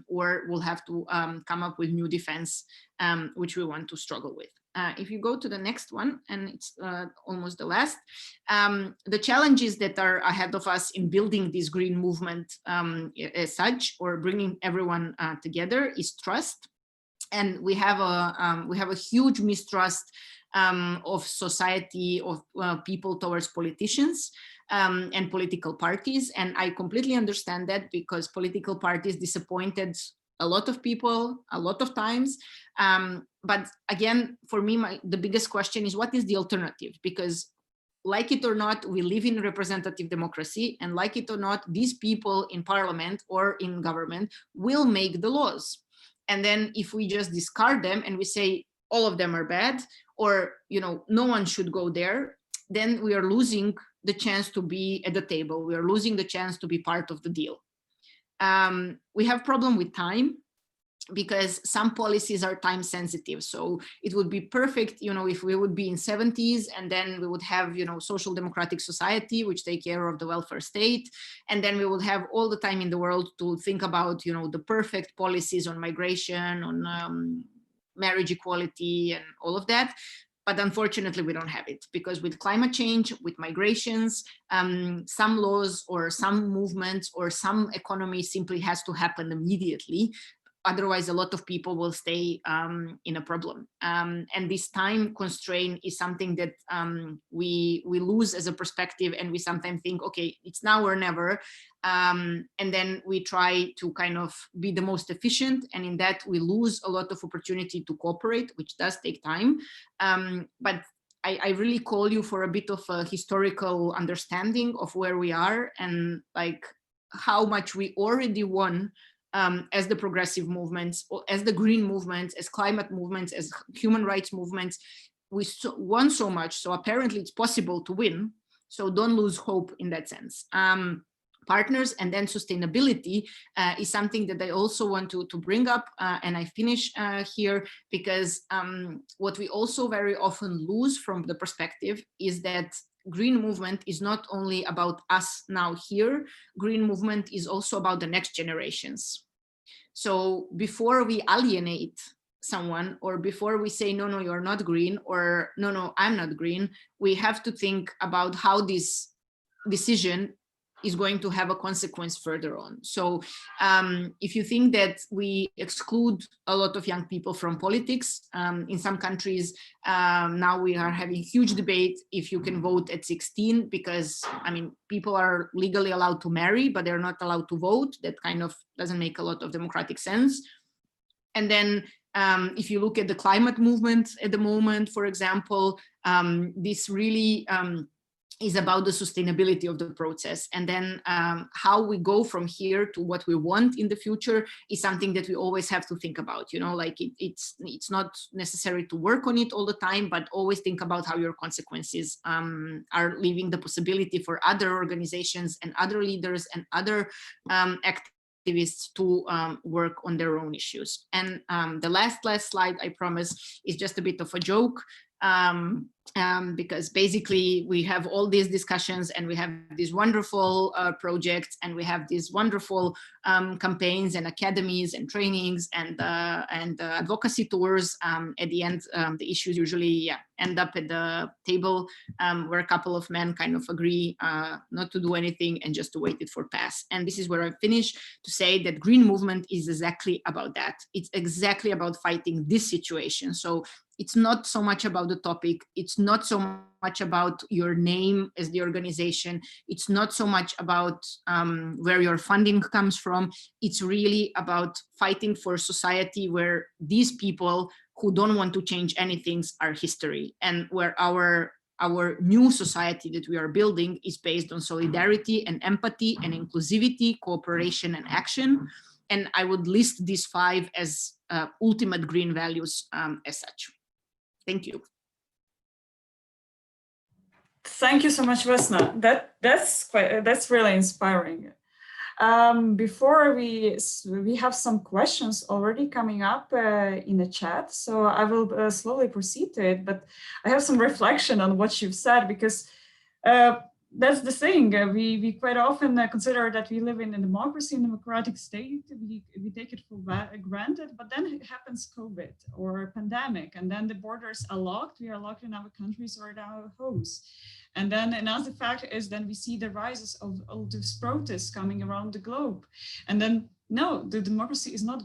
or will have to come up with new defense, which we want to struggle with. If you go to the next one, and it's almost the last, the challenges that are ahead of us in building this green movement as such, or bringing everyone together, is trust. And we have a huge mistrust of society, of people towards politicians and political parties. And I completely understand that, because political parties disappointed a lot of people a lot of times. But again, for me, the biggest question is, what is the alternative? Because like it or not, we live in representative democracy, and like it or not, these people in parliament or in government will make the laws. And then if we just discard them and we say all of them are bad, or, you know, no one should go there, then we are losing the chance to be at the table. We are losing the chance to be part of the deal. We have problem with time, because some policies are time sensitive. So it would be perfect, if we would be in 70s, and then we would have, social democratic society, which take care of the welfare state. And then we would have all the time in the world to think about, the perfect policies on migration, on marriage equality and all of that. But unfortunately, we don't have it, because with climate change, with migrations, some laws or some movements or some economy simply has to happen immediately. Otherwise, a lot of people will stay in a problem. And this time constraint is something that we lose as a perspective, and we sometimes think, okay, it's now or never. And then we try to kind of be the most efficient. And in that, we lose a lot of opportunity to cooperate, which does take time. But I really call you for a bit of a historical understanding of where we are, and like how much we already won as the progressive movements, or as the green movements, as climate movements, as human rights movements. We won so much, so apparently it's possible to win. So don't lose hope in that sense. Partners, and then sustainability is something that I also want to bring up, and I finish here, because what we also very often lose from the perspective is that green movement is not only about us now here. Green movement is also about the next generations. So before we alienate someone, or before we say, no, you're not green, or no, I'm not green, we have to think about how this decision is going to have a consequence further on. So if you think that we exclude a lot of young people from politics, in some countries, now we are having huge debate if you can vote at 16, because people are legally allowed to marry, but they're not allowed to vote. That kind of doesn't make a lot of democratic sense. And then if you look at the climate movement at the moment, for example, this really is about the sustainability of the process. And then how we go from here to what we want in the future is something that we always have to think about. Like it's not necessary to work on it all the time, but always think about how your consequences are leaving the possibility for other organizations and other leaders and other activists to work on their own issues. And the last slide, I promise, is just a bit of a joke. Because basically we have all these discussions, and we have these wonderful projects, and we have these wonderful campaigns and academies and trainings and advocacy tours. At the end, the issues usually end up at the table where a couple of men kind of agree not to do anything and just to wait it for pass. And this is where I finish to say that green movement is exactly about that. It's exactly about fighting this situation. So it's not so much about the topic. It's not so much about your name as the organization. It's not so much about where your funding comes from. It's really about fighting for a society where these people who don't want to change anything are history, and where our new society that we are building is based on solidarity and empathy and inclusivity, cooperation and action. And I would list these 5 as ultimate green values as such. Thank you.
Thank you so much, Vesna. That's really inspiring. Before we have some questions already coming up in the chat, so I will slowly proceed to it. But I have some reflection on what you've said, because that's the thing. We quite often consider that we live in a democracy, in a democratic state. We take it for granted, but then it happens COVID or a pandemic, and then the borders are locked. We are locked in our countries or in our homes. And then another fact is then we see the rises of all these protests coming around the globe. And then, no, the democracy is not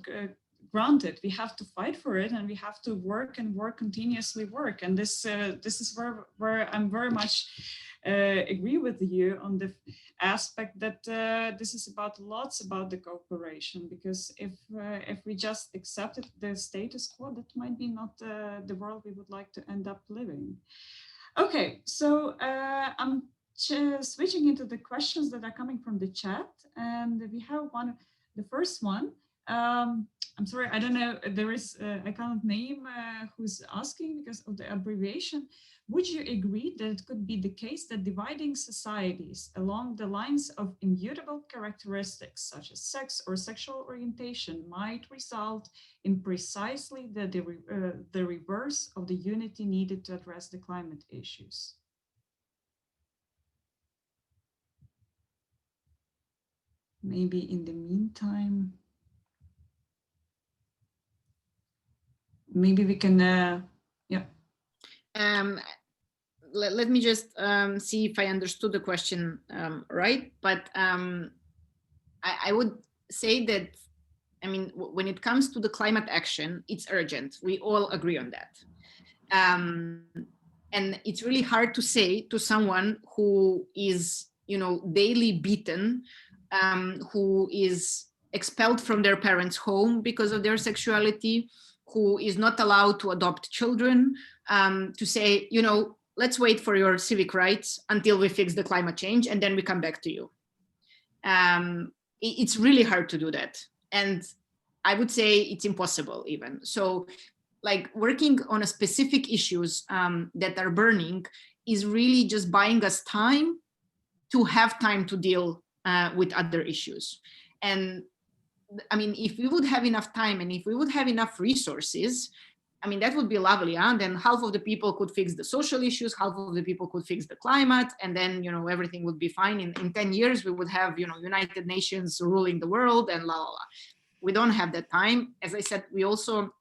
granted. We have to fight for it, and we have to work continuously work. And this is where I'm very much agree with you on the aspect that this is about the cooperation, because if we just accepted the status quo, that might be not the world we would like to end up living. Okay, so I'm switching into the questions that are coming from the chat, and we have the first one. I'm I'm sorry, I don't know. There is, I can't name who's asking because of the abbreviation. Would you agree that it could be the case that dividing societies along the lines of immutable characteristics such as sex or sexual orientation might result in precisely the reverse of the unity needed to address the climate issues? Maybe in the meantime, maybe we can, yeah.
Let me just see if I understood the question right. But I would say that, I mean, when it comes to the climate action, it's urgent. We all agree on that. And it's really hard to say to someone who is, daily beaten, who is expelled from their parents' home because of their sexuality, who is not allowed to adopt children, to say, let's wait for your civic rights until we fix the climate change and then we come back to you. It's really hard to do that. And I would say it's impossible even. So like working on a specific issues that are burning is really just buying us time to have time to deal with other issues. And I mean, if we would have enough time and if we would have enough resources, I mean, that would be lovely. Huh? Then half of the people could fix the social issues, half of the people could fix the climate, and then, everything would be fine. In 10 years, we would have, United Nations ruling the world and la, la, la. We don't have that time. As I said, we also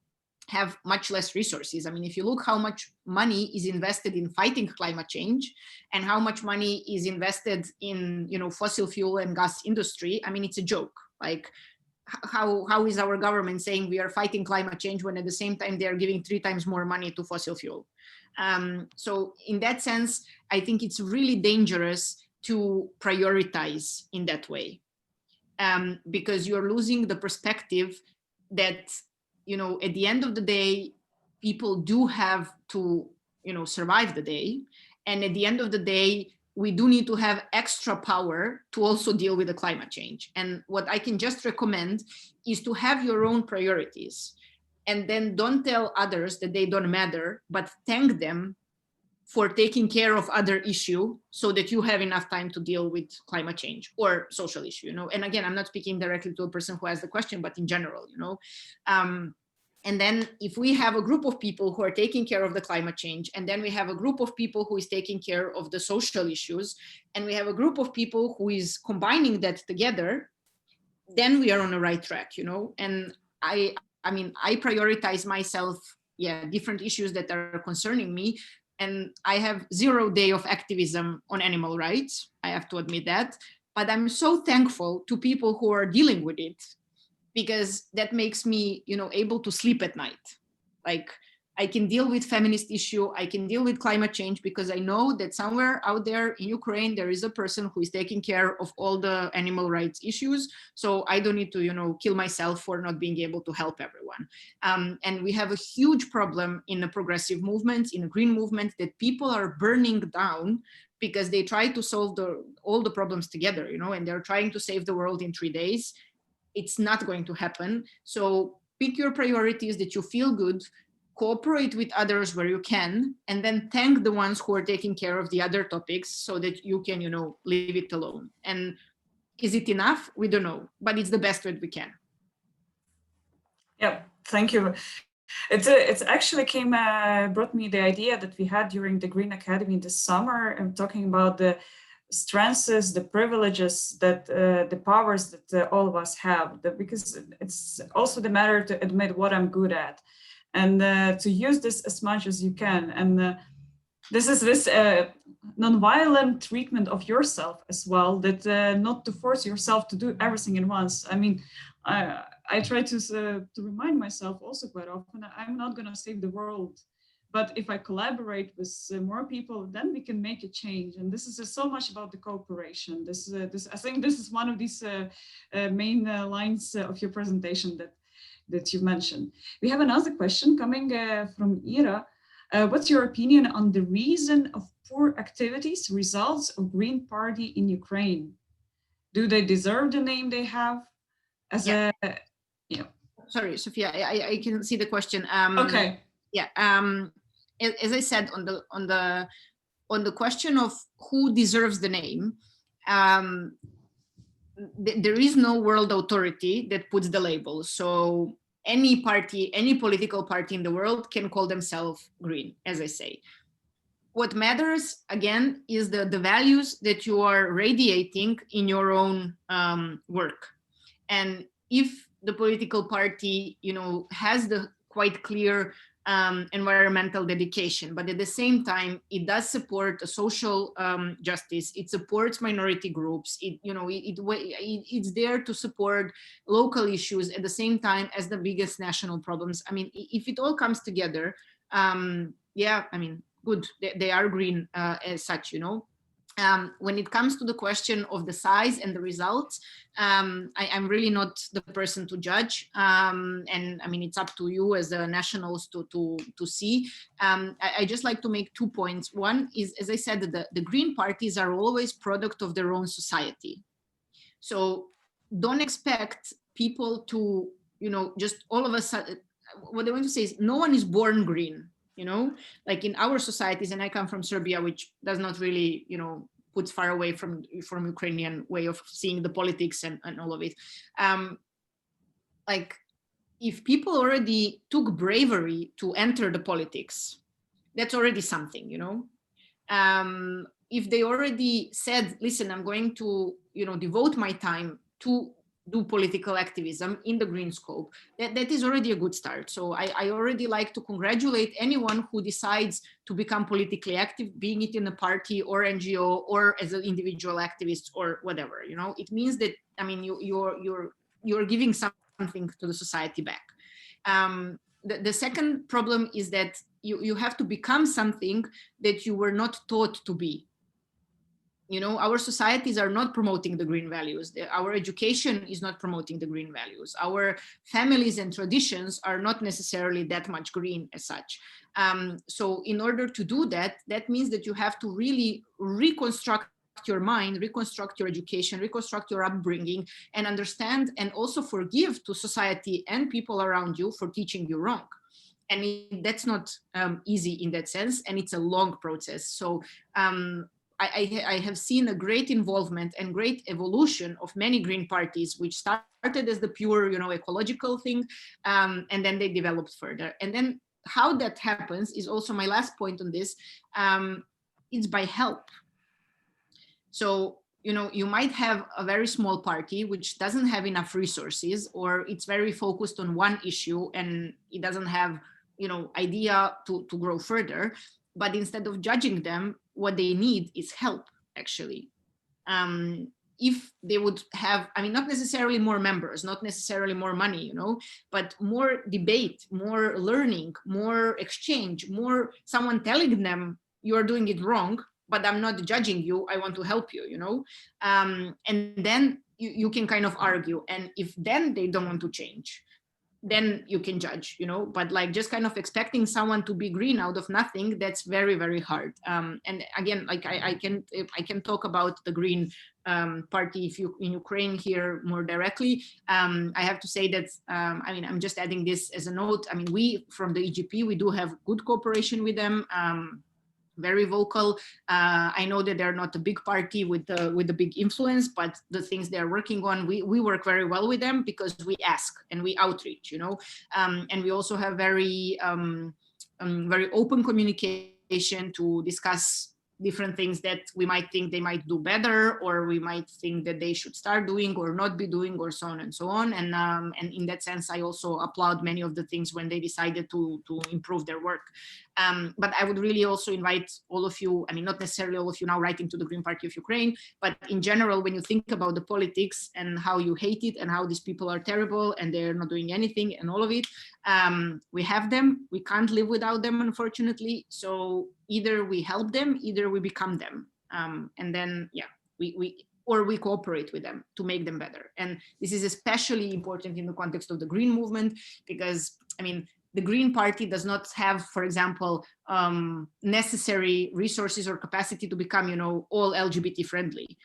have much less resources. I mean, if you look how much money is invested in fighting climate change and how much money is invested in, fossil fuel and gas industry, I mean, it's a joke. Like, how is our government saying we are fighting climate change when at the same time they are giving 3 times more money to fossil fuel? So in that sense, I think it's really dangerous to prioritize in that way, because you're losing the perspective that, at the end of the day, people do have to, survive the day. And at the end of the day, we do need to have extra power to also deal with the climate change. And what I can just recommend is to have your own priorities, and then don't tell others that they don't matter, but thank them for taking care of other issue so that you have enough time to deal with climate change or social issue, And again, I'm not speaking directly to a person who has the question, but in general, And then if we have a group of people who are taking care of the climate change, and then we have a group of people who is taking care of the social issues, and we have a group of people who is combining that together, then we are on the right track, And I mean, I prioritize myself, different issues that are concerning me. And I have 0 day of activism on animal rights. I have to admit that. But I'm so thankful to people who are dealing with it, because that makes me, able to sleep at night. Like, I can deal with feminist issue, I can deal with climate change, because I know that somewhere out there in Ukraine, there is a person who is taking care of all the animal rights issues. So I don't need to, kill myself for not being able to help everyone. And we have a huge problem in the progressive movements, in the green movement, that people are burning down because they try to solve all the problems together, and they're trying to save the world in 3 days. It's not going to happen. So pick your priorities that you feel good, cooperate with others where you can, and then thank the ones who are taking care of the other topics so that you can, leave it alone. And is it enough? We don't know, but it's the best that we can.
Yeah, thank you. It's actually brought me the idea that we had during the Green Academy this summer, and talking about the strengths, the privileges, that the powers that all of us have, because it's also the matter to admit what I'm good at, and to use this as much as you can. And this is this non-violent treatment of yourself as well, that not to force yourself to do everything at once. I mean, I try to remind myself also quite often, I'm not going to save the world, but if I collaborate with more people, then we can make a change. And this is so much about the cooperation. I think this is one of these main lines of your presentation that you mentioned. We have another question coming from Ira. What's your opinion on the reason of poor activities, results of Green Party in Ukraine? Do they deserve the name they have?
Sorry, Sophia, I can see the question.
Okay.
Yeah. As I said, on the question of who deserves the name, there is no world authority that puts the label. So any party, any political party in the world can call themselves green, as I say. What matters, again, is the values that you are radiating in your own work. And if the political party, has the quite clear environmental dedication, but at the same time, it does support a social justice. It supports minority groups. It's there to support local issues at the same time as the biggest national problems. I mean, if it all comes together, yeah, I mean, good. They are green as such, when it comes to the question of the size and the results, I'm really not the person to judge. And I mean, it's up to you as the nationals to see. I just like to make 2 points. One is, as I said, the green parties are always product of their own society. So don't expect people to, just all of a sudden, what I want to say is no one is born green. Like in our societies, and I come from Serbia, which does not really, puts far away from Ukrainian way of seeing the politics and all of it. Like if people already took bravery to enter the politics, that's already something, if they already said, listen, I'm going to, devote my time to do political activism in the green scope, that is already a good start. So I already like to congratulate anyone who decides to become politically active, being it in a party or NGO or as an individual activist or whatever. It means that, I mean, you're giving something to the society back. The second problem is that you have to become something that you were not taught to be. Our societies are not promoting the green values. Our education is not promoting the green values. Our families and traditions are not necessarily that much green as such. So in order to do that, that means that you have to really reconstruct your mind, reconstruct your education, reconstruct your upbringing, and understand and also forgive to society and people around you for teaching you wrong. And that's not easy in that sense, and it's a long process. So I have seen a great involvement and great evolution of many green parties, which started as the pure, ecological thing, and then they developed further. And then how that happens is also my last point on this. It's by help. So, you might have a very small party which doesn't have enough resources, or it's very focused on one issue and it doesn't have, idea to grow further. But instead of judging them, what they need is help, actually. If they would have, I mean, not necessarily more members, not necessarily more money, but more debate, more learning, more exchange, more someone telling them you are doing it wrong, but I'm not judging you, I want to help you, and then you can kind of argue. And if then they don't want to change, then you can judge, but like just kind of expecting someone to be green out of nothing, that's very, very hard. And again, like I can talk about the Green party in Ukraine here more directly. I have to say that, I mean, I'm just adding this as a note. I mean, we from the EGP, we do have good cooperation with them. Very vocal. I know that they're not a big party with the big influence, but the things they're working on, we work very well with them because we ask and we outreach, and we also have very open communication to discuss different things that we might think they might do better, or we might think that they should start doing or not be doing, or so on and so on. And in that sense, I also applaud many of the things when they decided to improve their work. But I would really also invite all of you, I mean, not necessarily all of you now writing to the Green Party of Ukraine, but in general, when you think about the politics and how you hate it and how these people are terrible and they're not doing anything and all of it, we have them. We can't live without them, unfortunately. So either we help them, either we become them. And then, yeah, we cooperate with them to make them better. And this is especially important in the context of the Green movement, because, I mean, the Green Party does not have, for example, necessary resources or capacity to become, all LGBT friendly.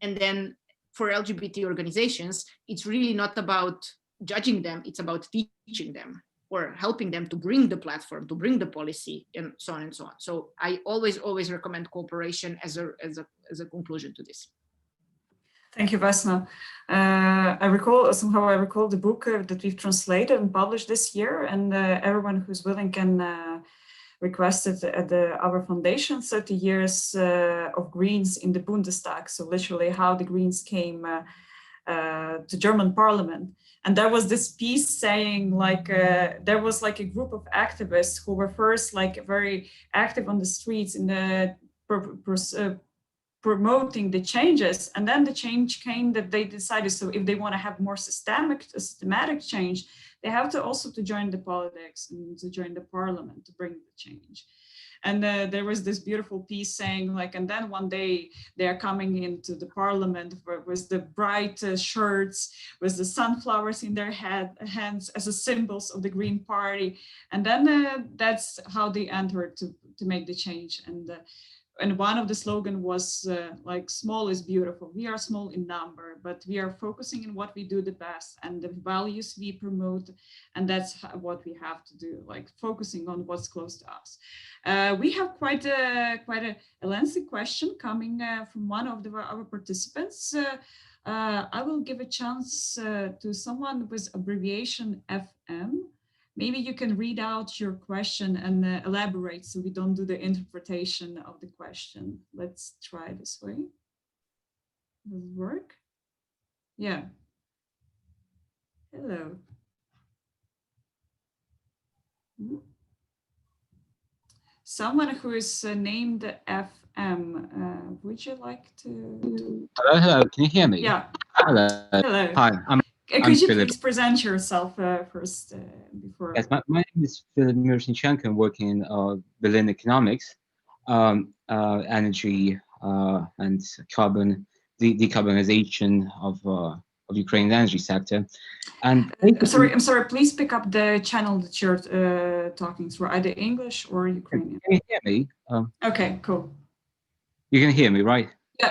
And then for LGBT organizations, it's really not about judging them, it's about teaching them or helping them to bring the platform, to bring the policy, and so on and so on. So I always recommend cooperation as a conclusion to this.
Thank you, Vesna. I recall the book that we've translated and published this year, and everyone who's willing can request it at our foundation, 30 years of Greens in the Bundestag. So literally how the Greens came to German parliament. And there was this piece saying like, there was like a group of activists who were first like very active on the streets in the promoting the changes, and then the change came that they decided, so if they want to have more systematic change, they have to also to join the politics and to join the parliament to bring the change. And there was this beautiful piece saying like, and then one day they are coming into the parliament with the bright shirts, with the sunflowers in their hands as a symbols of the Green Party. And then that's how they entered to make the change. And one of the slogan was like, small is beautiful. We are small in number, but we are focusing on what we do the best and the values we promote. And that's what we have to do, like focusing on what's close to us. We have quite a lengthy question coming from one of our participants. I will give a chance to someone with abbreviation FM. Maybe you can read out your question and elaborate so we don't do the interpretation of the question. Let's try this way. Does it work? Yeah. Hello. Someone who is named FM, would you like to?
Hello, can you hear me?
Yeah.
Hello.
Hello.
Hi,
Could you
Philip.
please present yourself first before?
Yes, my name is Philip Miroshnichenko. I'm working in Berlin economics, energy and decarbonization of Ukraine's energy sector. And
I'm sorry. Please pick up the channel that you're talking through, either English or Ukrainian.
Can you hear me?
Okay, cool.
You can hear me, right?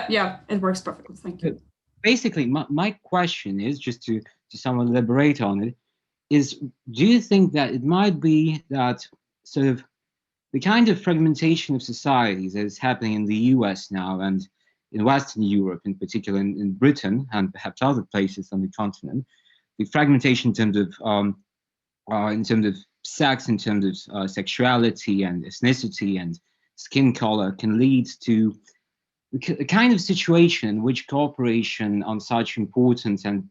Yeah, it works perfectly. Thank you.
Basically, my question is, just to somewhat elaborate on it, is do you think that it might be that sort of the kind of fragmentation of societies that is happening in the US now and in Western Europe, in particular in Britain and perhaps other places on the continent, the fragmentation in terms of sex, in terms of sexuality and ethnicity and skin color can lead to a kind of situation in which cooperation on such important and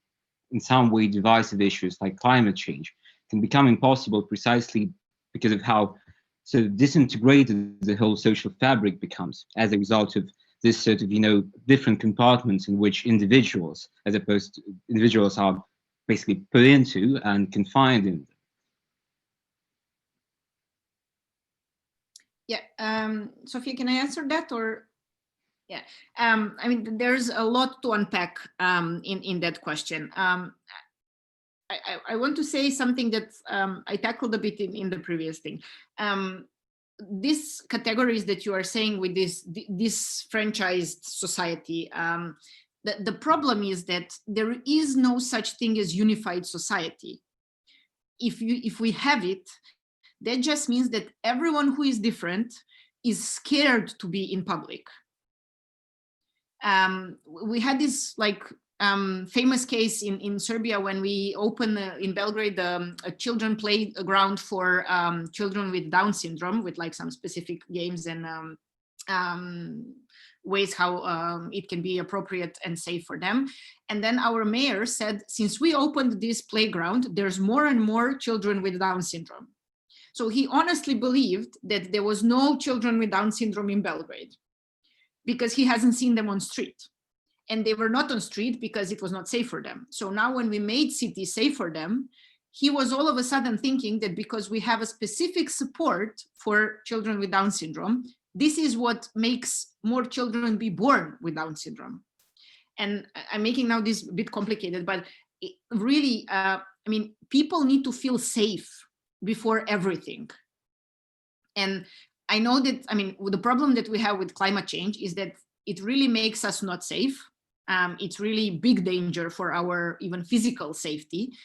in some way divisive issues like climate change can become impossible precisely because of how so disintegrated the whole social fabric becomes as a result of this sort of, different compartments in which individuals, as opposed to individuals, are basically put into and confined in.
Yeah, Sophia, can I answer that or? Yeah, I mean, there's a lot to unpack in that question. I want to say something that I tackled a bit in the previous thing. These categories that you are saying with this franchised society, the problem is that there is no such thing as unified society. If we have it, that just means that everyone who is different is scared to be in public. We had this famous case in Serbia when we opened in Belgrade a children playground for children with Down syndrome, with like some specific games and ways how it can be appropriate and safe for them. And then our mayor said, since we opened this playground, there's more and more children with Down syndrome. So he honestly believed that there was no children with Down syndrome in Belgrade, because he hasn't seen them on street. And they were not on street because it was not safe for them. So now when we made city safe for them, he was all of a sudden thinking that because we have a specific support for children with Down syndrome, this is what makes more children be born with Down syndrome. And I'm making now this a bit complicated, but really, I mean, people need to feel safe before everything. And I know that, I mean, the problem that we have with climate change is that it really makes us not safe. It's really big danger for our even physical safety.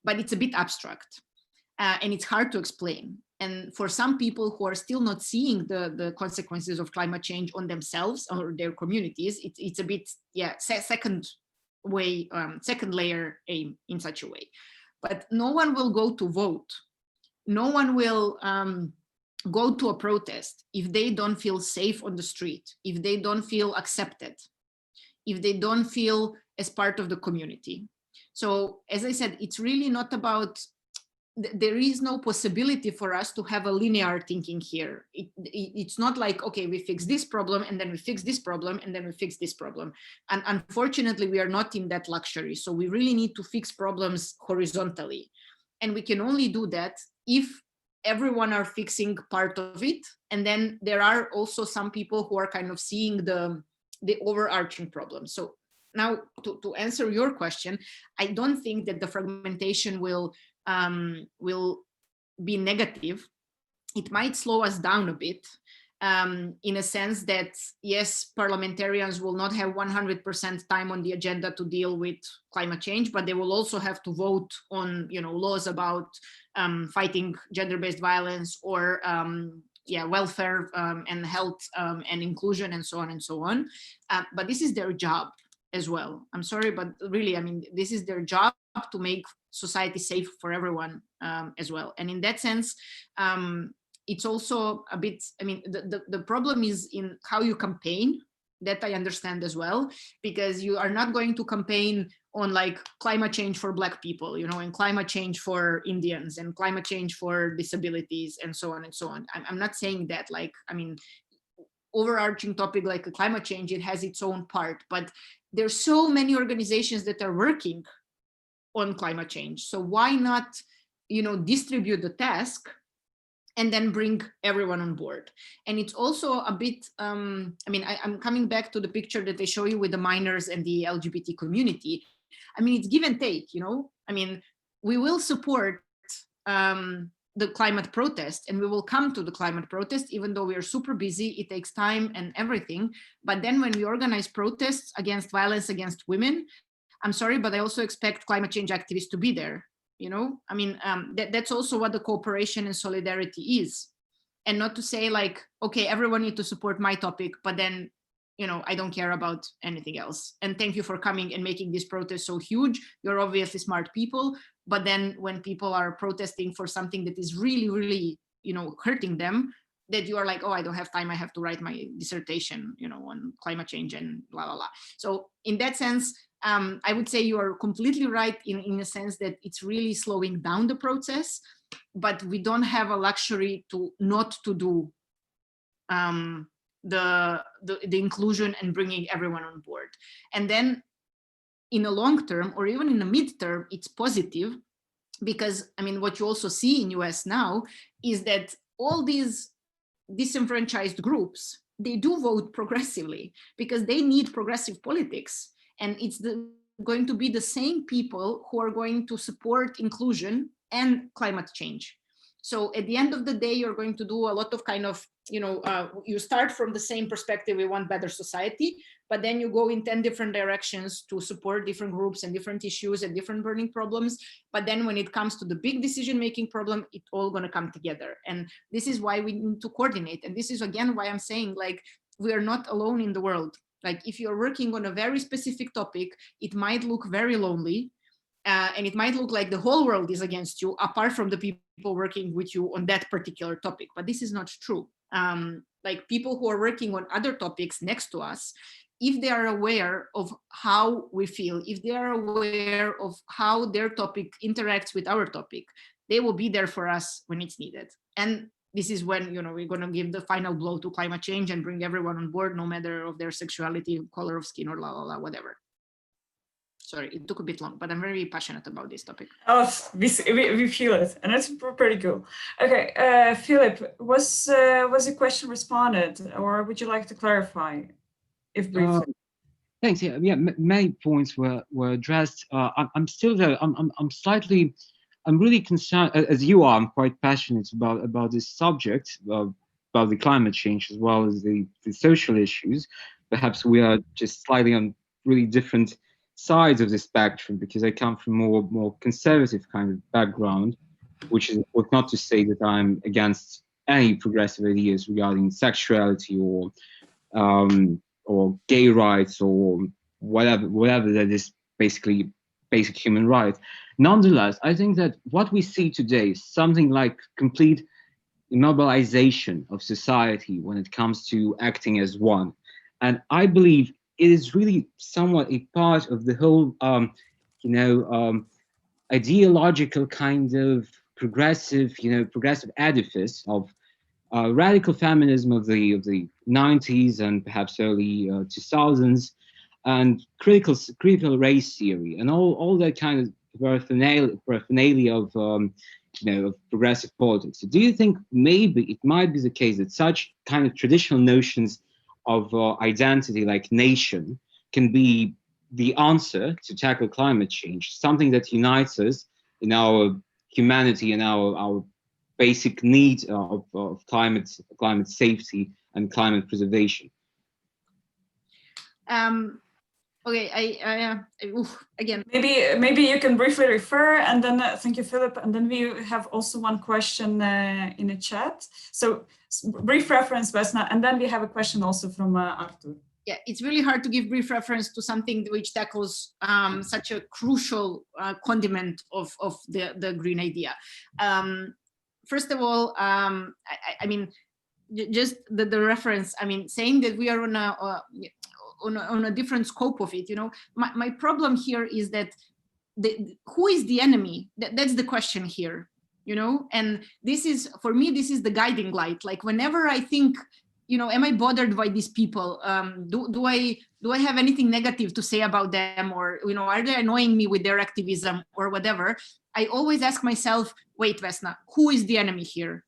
but it's a bit abstract and it's hard to explain. And for some people who are still not seeing the consequences of climate change on themselves or their communities, it's a bit, second layer aim in such a way. But no one will go to vote. No one will go to a protest if they don't feel safe on the street, if they don't feel accepted, if they don't feel as part of the community. So as I said, it's really not about, there is no possibility for us to have a linear thinking here. It's not like, okay, we fix this problem and then we fix this problem and then we fix this problem. And unfortunately, we are not in that luxury. So we really need to fix problems horizontally. And we can only do that if everyone are fixing part of it. And then there are also some people who are kind of seeing the overarching problem. So now to answer your question, I don't think that the fragmentation will be negative. It might slow us down a bit in a sense that, yes, parliamentarians will not have 100% time on the agenda to deal with climate change, but they will also have to vote on, laws about fighting gender-based violence or welfare and health and inclusion and so on and so on. But this is their job as well. I'm sorry, but really, I mean, this is their job to make society safe for everyone as well. And in that sense, it's also a bit, I mean, the problem is in how you campaign. That I understand as well, because you are not going to campaign on like climate change for Black people, and climate change for Indians and climate change for disabilities and so on and so on. I'm not saying that, like, I mean, overarching topic like climate change, it has its own part, but there's so many organizations that are working on climate change. So why not, distribute the task and then bring everyone on board? And it's also a bit, I'm coming back to the picture that they show you with the miners and the LGBT community. I mean, it's give and take, I mean, we will support the climate protest and we will come to the climate protest, even though we are super busy, it takes time and everything. But then when we organize protests against violence against women, I'm sorry, but I also expect climate change activists to be there. I mean, that's also what the cooperation and solidarity is. And not to say like, okay, everyone needs to support my topic, but then, I don't care about anything else. And thank you for coming and making this protest so huge. You're obviously smart people. But then when people are protesting for something that is really, really, hurting them, that you are like, oh, I don't have time. I have to write my dissertation, on climate change and blah, blah, blah. So in that sense, I would say you are completely right in a sense that it's really slowing down the process, but we don't have a luxury to not to do the inclusion and bringing everyone on board. And then in a long term or even in the midterm, it's positive because, I mean, what you also see in US now is that all these disenfranchised groups, they do vote progressively because they need progressive politics. And it's going to be the same people who are going to support inclusion and climate change. So at the end of the day, you're going to do a lot of kind of, you start from the same perspective, we want better society, but then you go in 10 different directions to support different groups and different issues and different burning problems. But then when it comes to the big decision-making problem, it's all going to come together. And this is why we need to coordinate. And this is, again, why I'm saying, like, we are not alone in the world. Like, if you're working on a very specific topic, it might look very lonely. And it might look like the whole world is against you, apart from the people working with you on that particular topic. But this is not true. Like, people who are working on other topics next to us, if they are aware of how we feel, if they are aware of how their topic interacts with our topic, they will be there for us when it's needed. And this is when, we're going to give the final blow to climate change and bring everyone on board, no matter of their sexuality, color of skin, or la la la, whatever. Sorry, it took a bit long, but I'm very passionate about this topic.
Oh, we feel it, and it's pretty cool. Okay, Philip, was the question responded, or would you like to clarify, if briefly?
Thanks. Yeah. Many points were addressed. I'm still there. I'm really concerned, as you are. I'm quite passionate about this subject, about the climate change as well as the social issues. Perhaps we are just slightly on really different sides of the spectrum, because I come from more conservative kind of background, which is of course not to say that I'm against any progressive ideas regarding sexuality or gay rights or whatever that is basically basic human rights. Nonetheless, I think that what we see today is something like complete immobilization of society when it comes to acting as one. And I believe it is really somewhat a part of the whole, ideological kind of progressive edifice of radical feminism of the 90s and perhaps early 2000s, and critical race theory, and all that kind of paraphernalia of of progressive politics. So do you think maybe it might be the case that such kind of traditional notions of identity, like nation, can be the answer to tackle climate change, something that unites us in our humanity and our basic need of climate safety and climate preservation?
Okay, again.
Maybe you can briefly refer, and then thank you, Philip. And then we have also one question in the chat. So brief reference, Vesna, and then we have a question also from Artur.
Yeah, it's really hard to give brief reference to something which tackles such a crucial condiment of the green idea. First of all, I mean, just the reference. I mean, saying that we are on a different scope of it. My problem here is that who is the enemy? That's the question here. And this is, for me, this is the guiding light. Like whenever I think, am I bothered by these people? Do I have anything negative to say about them, or are they annoying me with their activism or whatever? I always ask myself, wait, Vesna, who is the enemy here?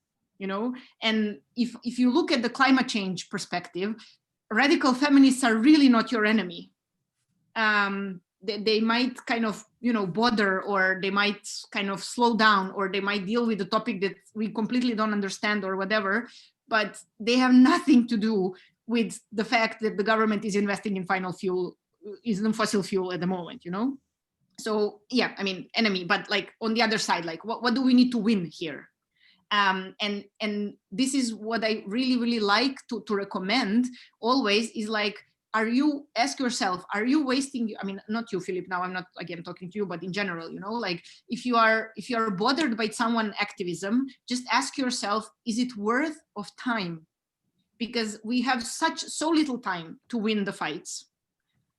And if you look at the climate change perspective, radical feminists are really not your enemy. They might kind of bother, or they might kind of slow down, or they might deal with a topic that we completely don't understand or whatever, but they have nothing to do with the fact that the government is investing in fossil fuel at the moment. So yeah, I mean, enemy, but like on the other side, like what do we need to win here? And this is what I really like to recommend always, is like, ask yourself, are you wasting, I mean, not you, Philip, now I'm not again talking to you, but in general, like if you are bothered by someone activism, just ask yourself, is it worth of time? Because we have so little time to win the fights.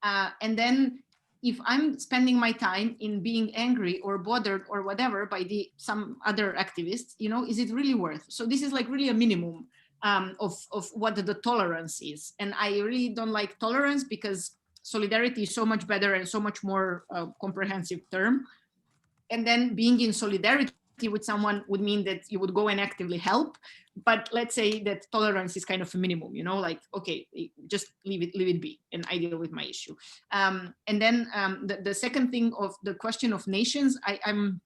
And then if I'm spending my time in being angry or bothered or whatever by some other activists, is it really worth? So this is like really a minimum of what the tolerance is. And I really don't like tolerance, because solidarity is so much better and so much more comprehensive term. And then being in solidarity with someone would mean that you would go and actively help. But let's say that tolerance is kind of a minimum, like, okay, just leave it be, and I deal with my issue. And then the second thing of the question of nations, I'm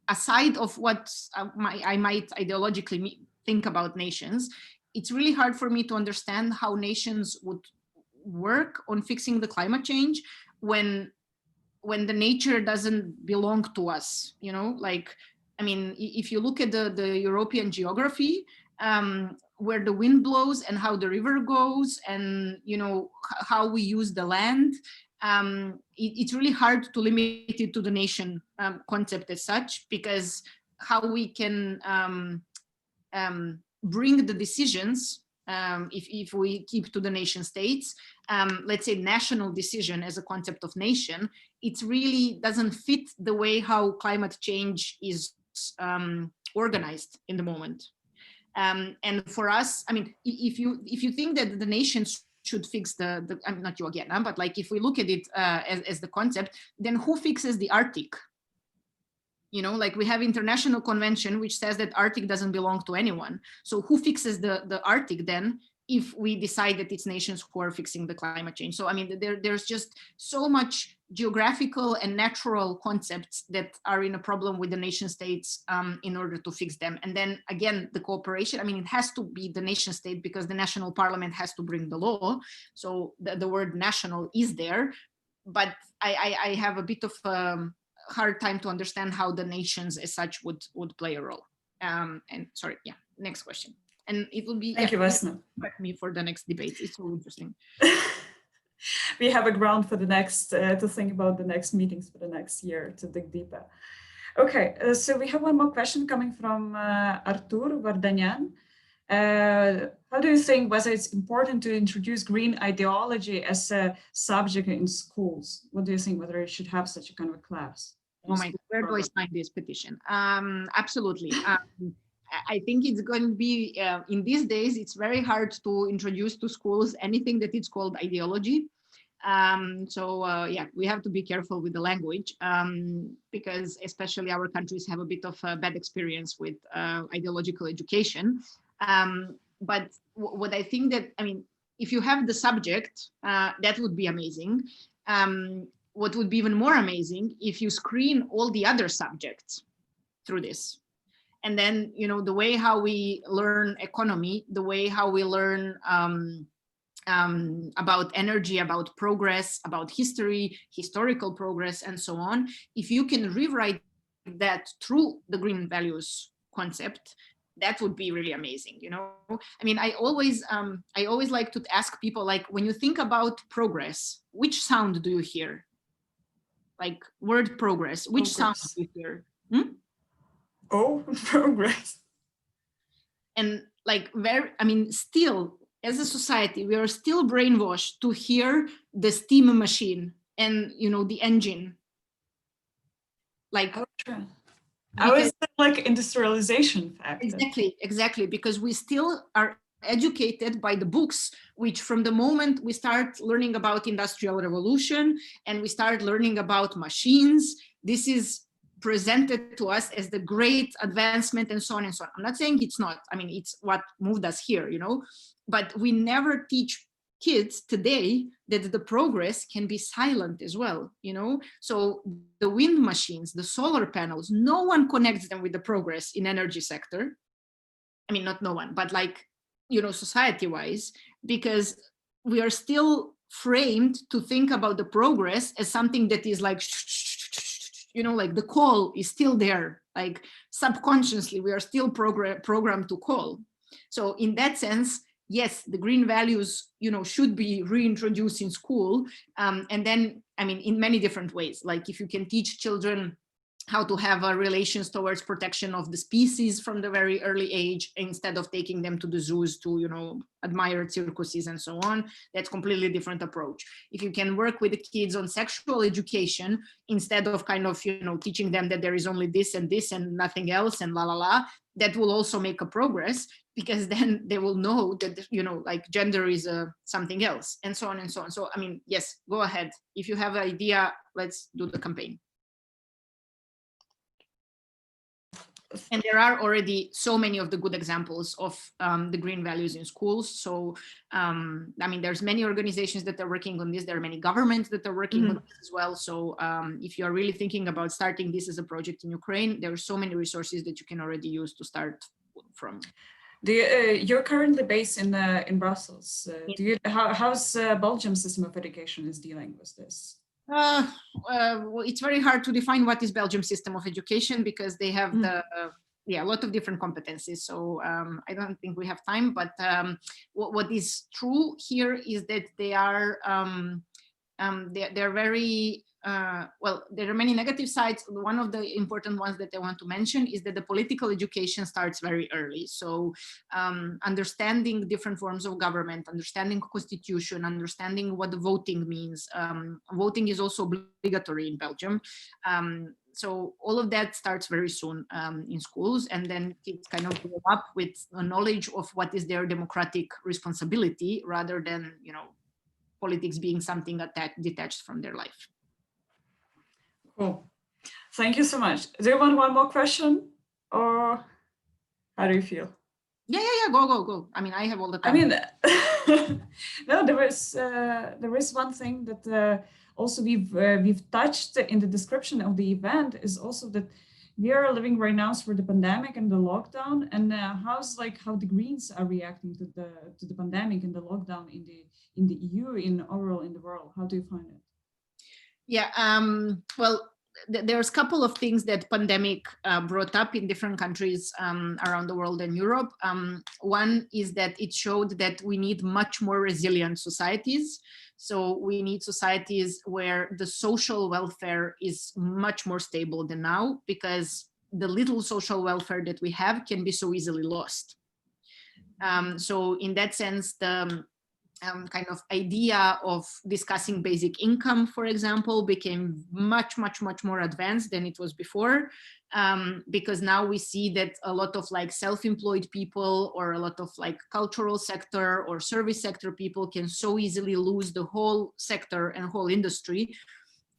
aside of what I might ideologically think about nations, it's really hard for me to understand how nations would work on fixing the climate change when the nature doesn't belong to us. Like, I mean, if you look at the European geography, where the wind blows and how the river goes, and how we use the land, it's really hard to limit it to the nation concept as such, because how we can bring the decisions, if we keep to the nation states, let's say national decision as a concept of nation, it really doesn't fit the way how climate change is organized in the moment. And for us, I mean, if you think that the nations should fix the I mean, not you again, but like if we look at it as the concept, then who fixes the Arctic? Like we have international convention which says that Arctic doesn't belong to anyone. So who fixes the Arctic then, if we decide that it's nations who are fixing the climate change? So I mean, there's just so much geographical and natural concepts that are in a problem with the nation states in order to fix them. And then again, the cooperation, I mean, it has to be the nation state, because the national parliament has to bring the law. So the word national is there. but I have a bit of hard time to understand how the nations as such would play a role. And sorry, yeah, next question. And it will be,
Thank you, Vesna.
Expect me for the next debate. It's so interesting.
We have a ground for the next, to think about the next meetings for the next year to dig deeper. Okay, so we have one more question coming from Artur Vardanyan. How do you think whether it's important to introduce green ideology as a subject in schools? What do you think, whether it should have such a kind of a class?
Oh my God, where do I sign this petition? Absolutely. I think it's going to be, in these days, it's very hard to introduce to schools anything that is called ideology. Yeah, we have to be careful with the language, because especially our countries have a bit of a bad experience with ideological education. But what I think that, I mean, if you have the subject, that would be amazing. What would be even more amazing if you screen all the other subjects through this. And then, you know, the way how we learn economy, the way how we learn about energy, about progress, about history, historical progress, and so on. If you can rewrite that through the green values concept, that would be really amazing. You know, I mean, I always like to ask people, like, when you think about progress, which sound do you hear? Like word progress, which sound do you hear?
Oh, progress.
And like, I mean, still, as a society, we are still brainwashed to hear the steam machine and, you know, the engine. Like,
I was like industrialization factor.
Exactly, because we still are educated by the books, which from the moment we start learning about industrial revolution and we start learning about machines, this is presented to us as the great advancement and so on and so on. I'm not saying it's not, I mean, it's what moved us here, you know, but we never teach kids today that the progress can be silent as well, you know. So the wind machines, the solar panels, no one connects them with the progress in energy sector. I mean, not no one, but like, you know, society wise, because we are still framed to think about the progress as something that is like, you know, like the call is still there, like subconsciously we are still programmed to call. So in that sense, yes, the green values, you know, should be reintroduced in school. And then, I mean, in many different ways, like if you can teach children how to have relations towards protection of the species from the very early age, instead of taking them to the zoos to, you know, admire circuses and so on, that's completely different approach. If you can work with the kids on sexual education, instead of kind of, you know, teaching them that there is only this and nothing else and la la la, that will also make a progress, because then they will know that, you know, like gender is something else, and so on and so on. So, I mean, yes, go ahead. If you have an idea, let's do the campaign. And there are already so many of the good examples of the green values in schools. So, I mean, there's many organizations that are working on this. There are many governments that are working on this as well. So if you are really thinking about starting this as a project in Ukraine, there are so many resources that you can already use to start from.
You're currently based in Brussels. How's Belgium system of education is dealing with this?
Well, it's very hard to define what is Belgium system of education, because they have a lot of different competencies. So I don't think we have time, but what is true here is that they are they're very well, there are many negative sides. One of the important ones that I want to mention is that the political education starts very early. So understanding different forms of government, understanding constitution, understanding what the voting means. Voting is also obligatory in Belgium. So all of that starts very soon in schools, and then kids kind of grow up with a knowledge of what is their democratic responsibility, rather than, you know, politics being something detached from their life.
Cool. Thank you so much. Do you want one more question, or how do you feel?
Yeah. Go. I mean, I have all the time.
I mean, no, there is one thing that also we've touched in the description of the event, is also that we are living right now through the pandemic and the lockdown, and how the Greens are reacting to the pandemic and the lockdown in the EU, in overall in the world. How do you find it?
Yeah, well, there's a couple of things that pandemic brought up in different countries around the world and Europe. One is that it showed that we need much more resilient societies. So we need societies where the social welfare is much more stable than now, because the little social welfare that we have can be so easily lost. So in that sense, the kind of idea of discussing basic income, for example, became much more advanced than it was before, because now we see that a lot of like self-employed people or a lot of like cultural sector or service sector people can so easily lose the whole sector and whole industry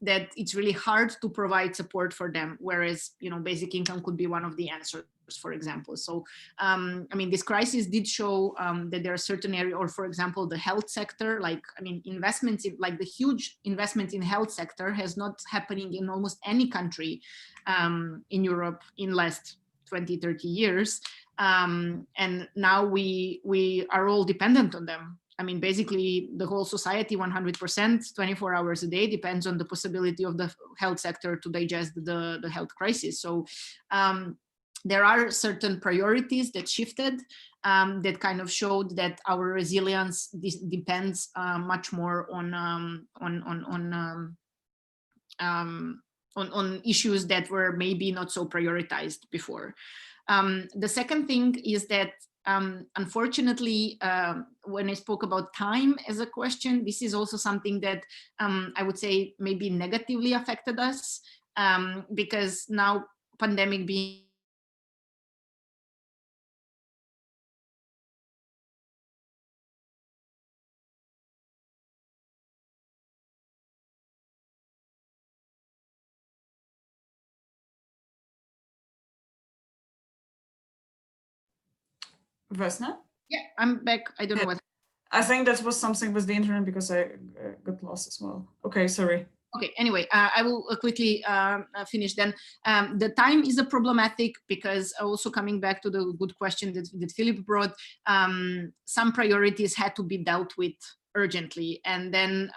that it's really hard to provide support for them. Whereas, you know, basic income could be one of the answers, for example. So, I mean, this crisis did show that there are certain areas, or for example, the health sector, like, I mean, investments in, like the huge investment in health sector has not happening in almost any country in Europe in last 20, 30 years. And now we are all dependent on them. I mean, basically the whole society, 100%, 24 hours a day, depends on the possibility of the health sector to digest the health crisis. So there are certain priorities that shifted, that kind of showed that our resilience depends much more on issues that were maybe not so prioritized before. The second thing is that unfortunately, when I spoke about time as a question, this is also something that I would say maybe negatively affected us, because now pandemic being
Vesna?
Yeah, I'm back. I don't know what.
I think that was something with the internet because I got lost as well. Okay, sorry.
Okay, anyway, I will quickly finish then. The time is a problematic because also coming back to the good question that Philip brought, some priorities had to be dealt with urgently, and then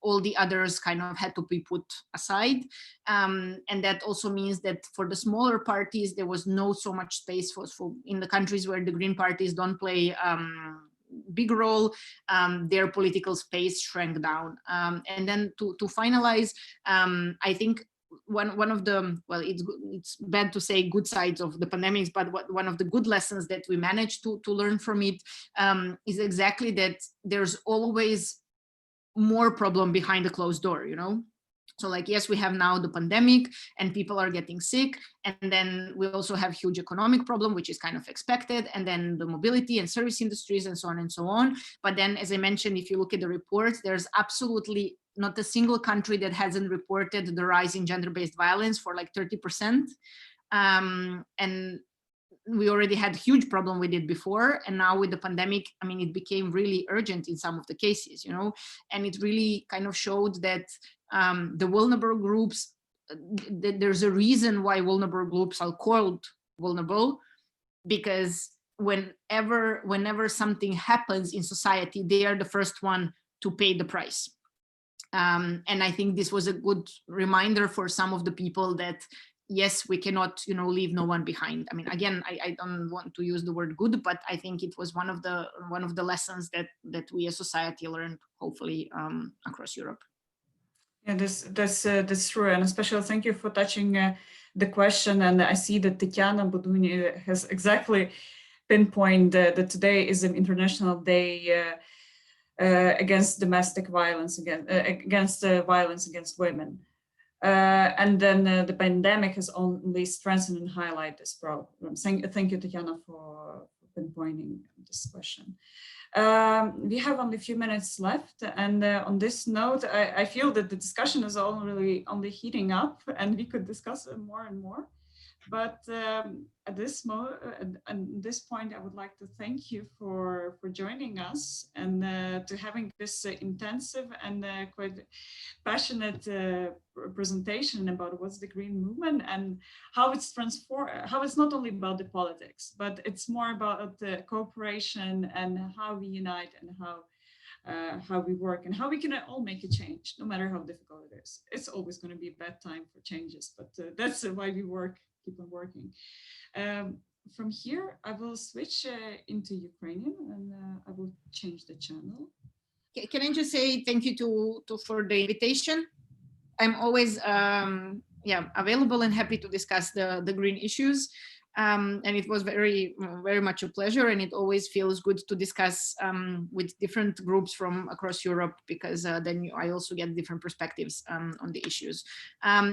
all the others kind of had to be put aside. And that also means that for the smaller parties, there was no so much space for in the countries where the Green parties don't play big role, their political space shrank down. And then to finalize, I think one of the, well, it's bad to say good sides of the pandemics, but one of the good lessons that we managed to learn from it is exactly that there's always more problem behind the closed door, you know? So like, yes, we have now the pandemic and people are getting sick. And then we also have huge economic problem, which is kind of expected. And then the mobility and service industries and so on and so on. But then, as I mentioned, if you look at the reports, there's absolutely not a single country that hasn't reported the rise in gender-based violence for like 30%. And we already had huge problem with it before, and now with the pandemic, I mean, it became really urgent in some of the cases, you know, and it really kind of showed that the vulnerable groups, there's a reason why vulnerable groups are called vulnerable, because whenever something happens in society, they are the first one to pay the price. And I think this was a good reminder for some of the people that yes, we cannot, you know, leave no one behind. I mean, again, I don't want to use the word good, but I think it was one of the lessons that we as society learned, hopefully, across Europe.
Yeah, that's true, and especially thank you for touching the question. And I see that Tatiana Buduni has exactly pinpointed that today is an International Day against domestic violence, against violence against women. And then the pandemic has only strengthened and highlighted this problem. Thank you, Tatiana, for pinpointing this question. We have only a few minutes left, and on this note, I feel that the discussion is only heating up, and we could discuss it more and more. But at this point, I would like to thank you for joining us and to having this intensive and quite passionate presentation about what's the Green Movement and how it's how it's not only about the politics, but it's more about the cooperation and how we unite and how we work and how we can all make a change, no matter how difficult it is. It's always going to be a bad time for changes, but that's why we keep on working. From here, I will switch into Ukrainian and I will change the channel.
Can I just say thank you for the invitation? I'm always available and happy to discuss the green issues. And it was very much a pleasure, and it always feels good to discuss with different groups from across Europe, because then I also get different perspectives on the issues.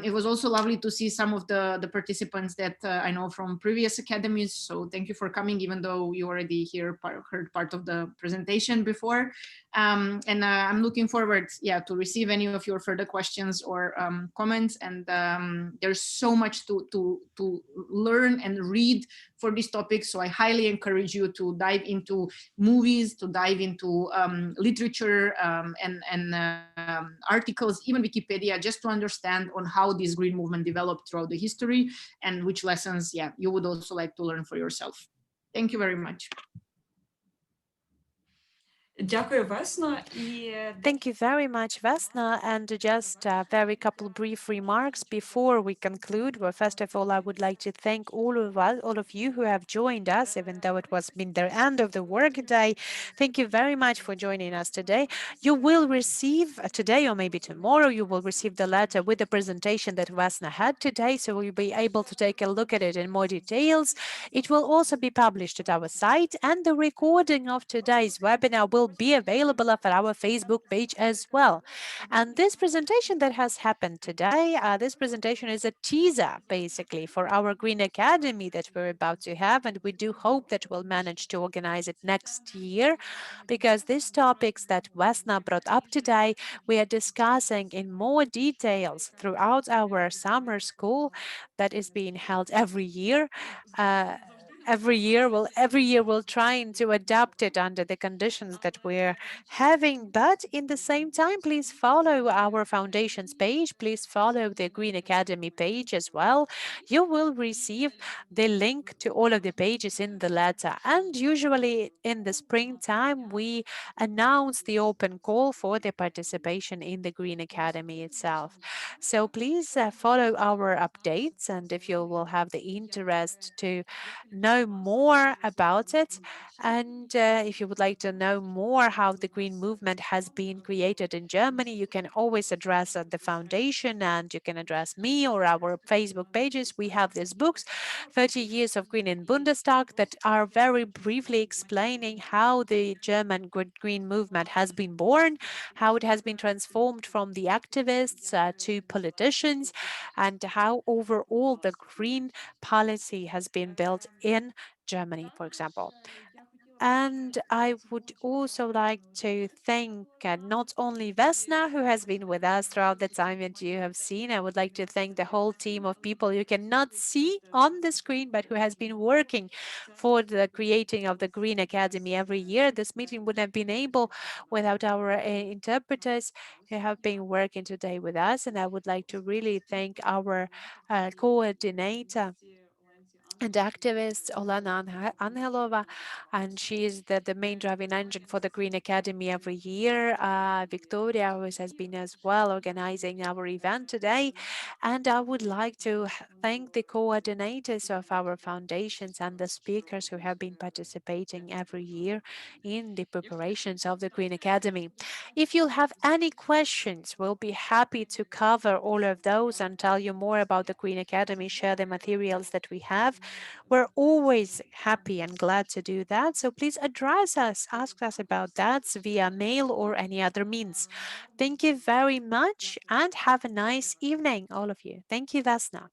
It was also lovely to see some of the participants that I know from previous academies, so thank you for coming, even though you already heard part of the presentation before. And I'm looking forward to receive any of your further questions or comments, and there's so much to learn and read for this topic, so I highly encourage you to dive into movies, to dive into literature and articles, even Wikipedia, just to understand on how this green movement developed throughout the history and which lessons you would also like to learn for yourself. Thank you very much.
Дякую, Vesna.
Thank you very much, Vesna. And just a very couple brief remarks before we conclude. Well, first of all, I would like to thank all of you who have joined us, even though it was been the end of the workday. Thank you very much for joining us today. You will receive today, or maybe tomorrow, you will receive the letter with the presentation that Vesna had today, so you'll be able to take a look at it in more details. It will also be published at our site, and the recording of today's webinar will be available at our Facebook page as well. And this presentation that has happened today, this presentation is a teaser basically for our Green Academy that we're about to have, and we do hope that we'll manage to organize it next year, because these topics that Vesna brought up today, we are discussing in more details throughout our summer school that is being held every year. Every year we'll trying to adapt it under the conditions that we're having, but in the same time, please follow our foundations page, please follow the Green Academy page as well. You will receive the link to all of the pages in the letter, and usually in the springtime we announce the open call for the participation in the Green Academy itself. So please follow our updates, and if you will have the interest to know more about it, and if you would like to know more how the green movement has been created in Germany, you can always address the foundation, and you can address me or our Facebook pages. We have these books, 30 Years of Green in Bundestag, that are very briefly explaining how the German green movement has been born, how it has been transformed from the activists to politicians, and how overall the green policy has been built in Germany, for example. And I would also like to thank not only Vesna, who has been with us throughout the time that you have seen. I would like to thank the whole team of people you cannot see on the screen, but who has been working for the creating of the Green Academy every year. This meeting wouldn't have been able without our interpreters who have been working today with us. And I would like to really thank our coordinator and activist Olana Angelova, and she is the main driving engine for the Green Academy every year. Victoria, who has been as well organizing our event today. And I would like to thank the coordinators of our foundations and the speakers who have been participating every year in the preparations of the Green Academy. If you'll have any questions, we'll be happy to cover all of those and tell you more about the Green Academy, share the materials that we have. We're always happy and glad to do that. So please address us, ask us about that via mail or any other means. Thank you very much and have a nice evening, all of you. Thank you, Vesna.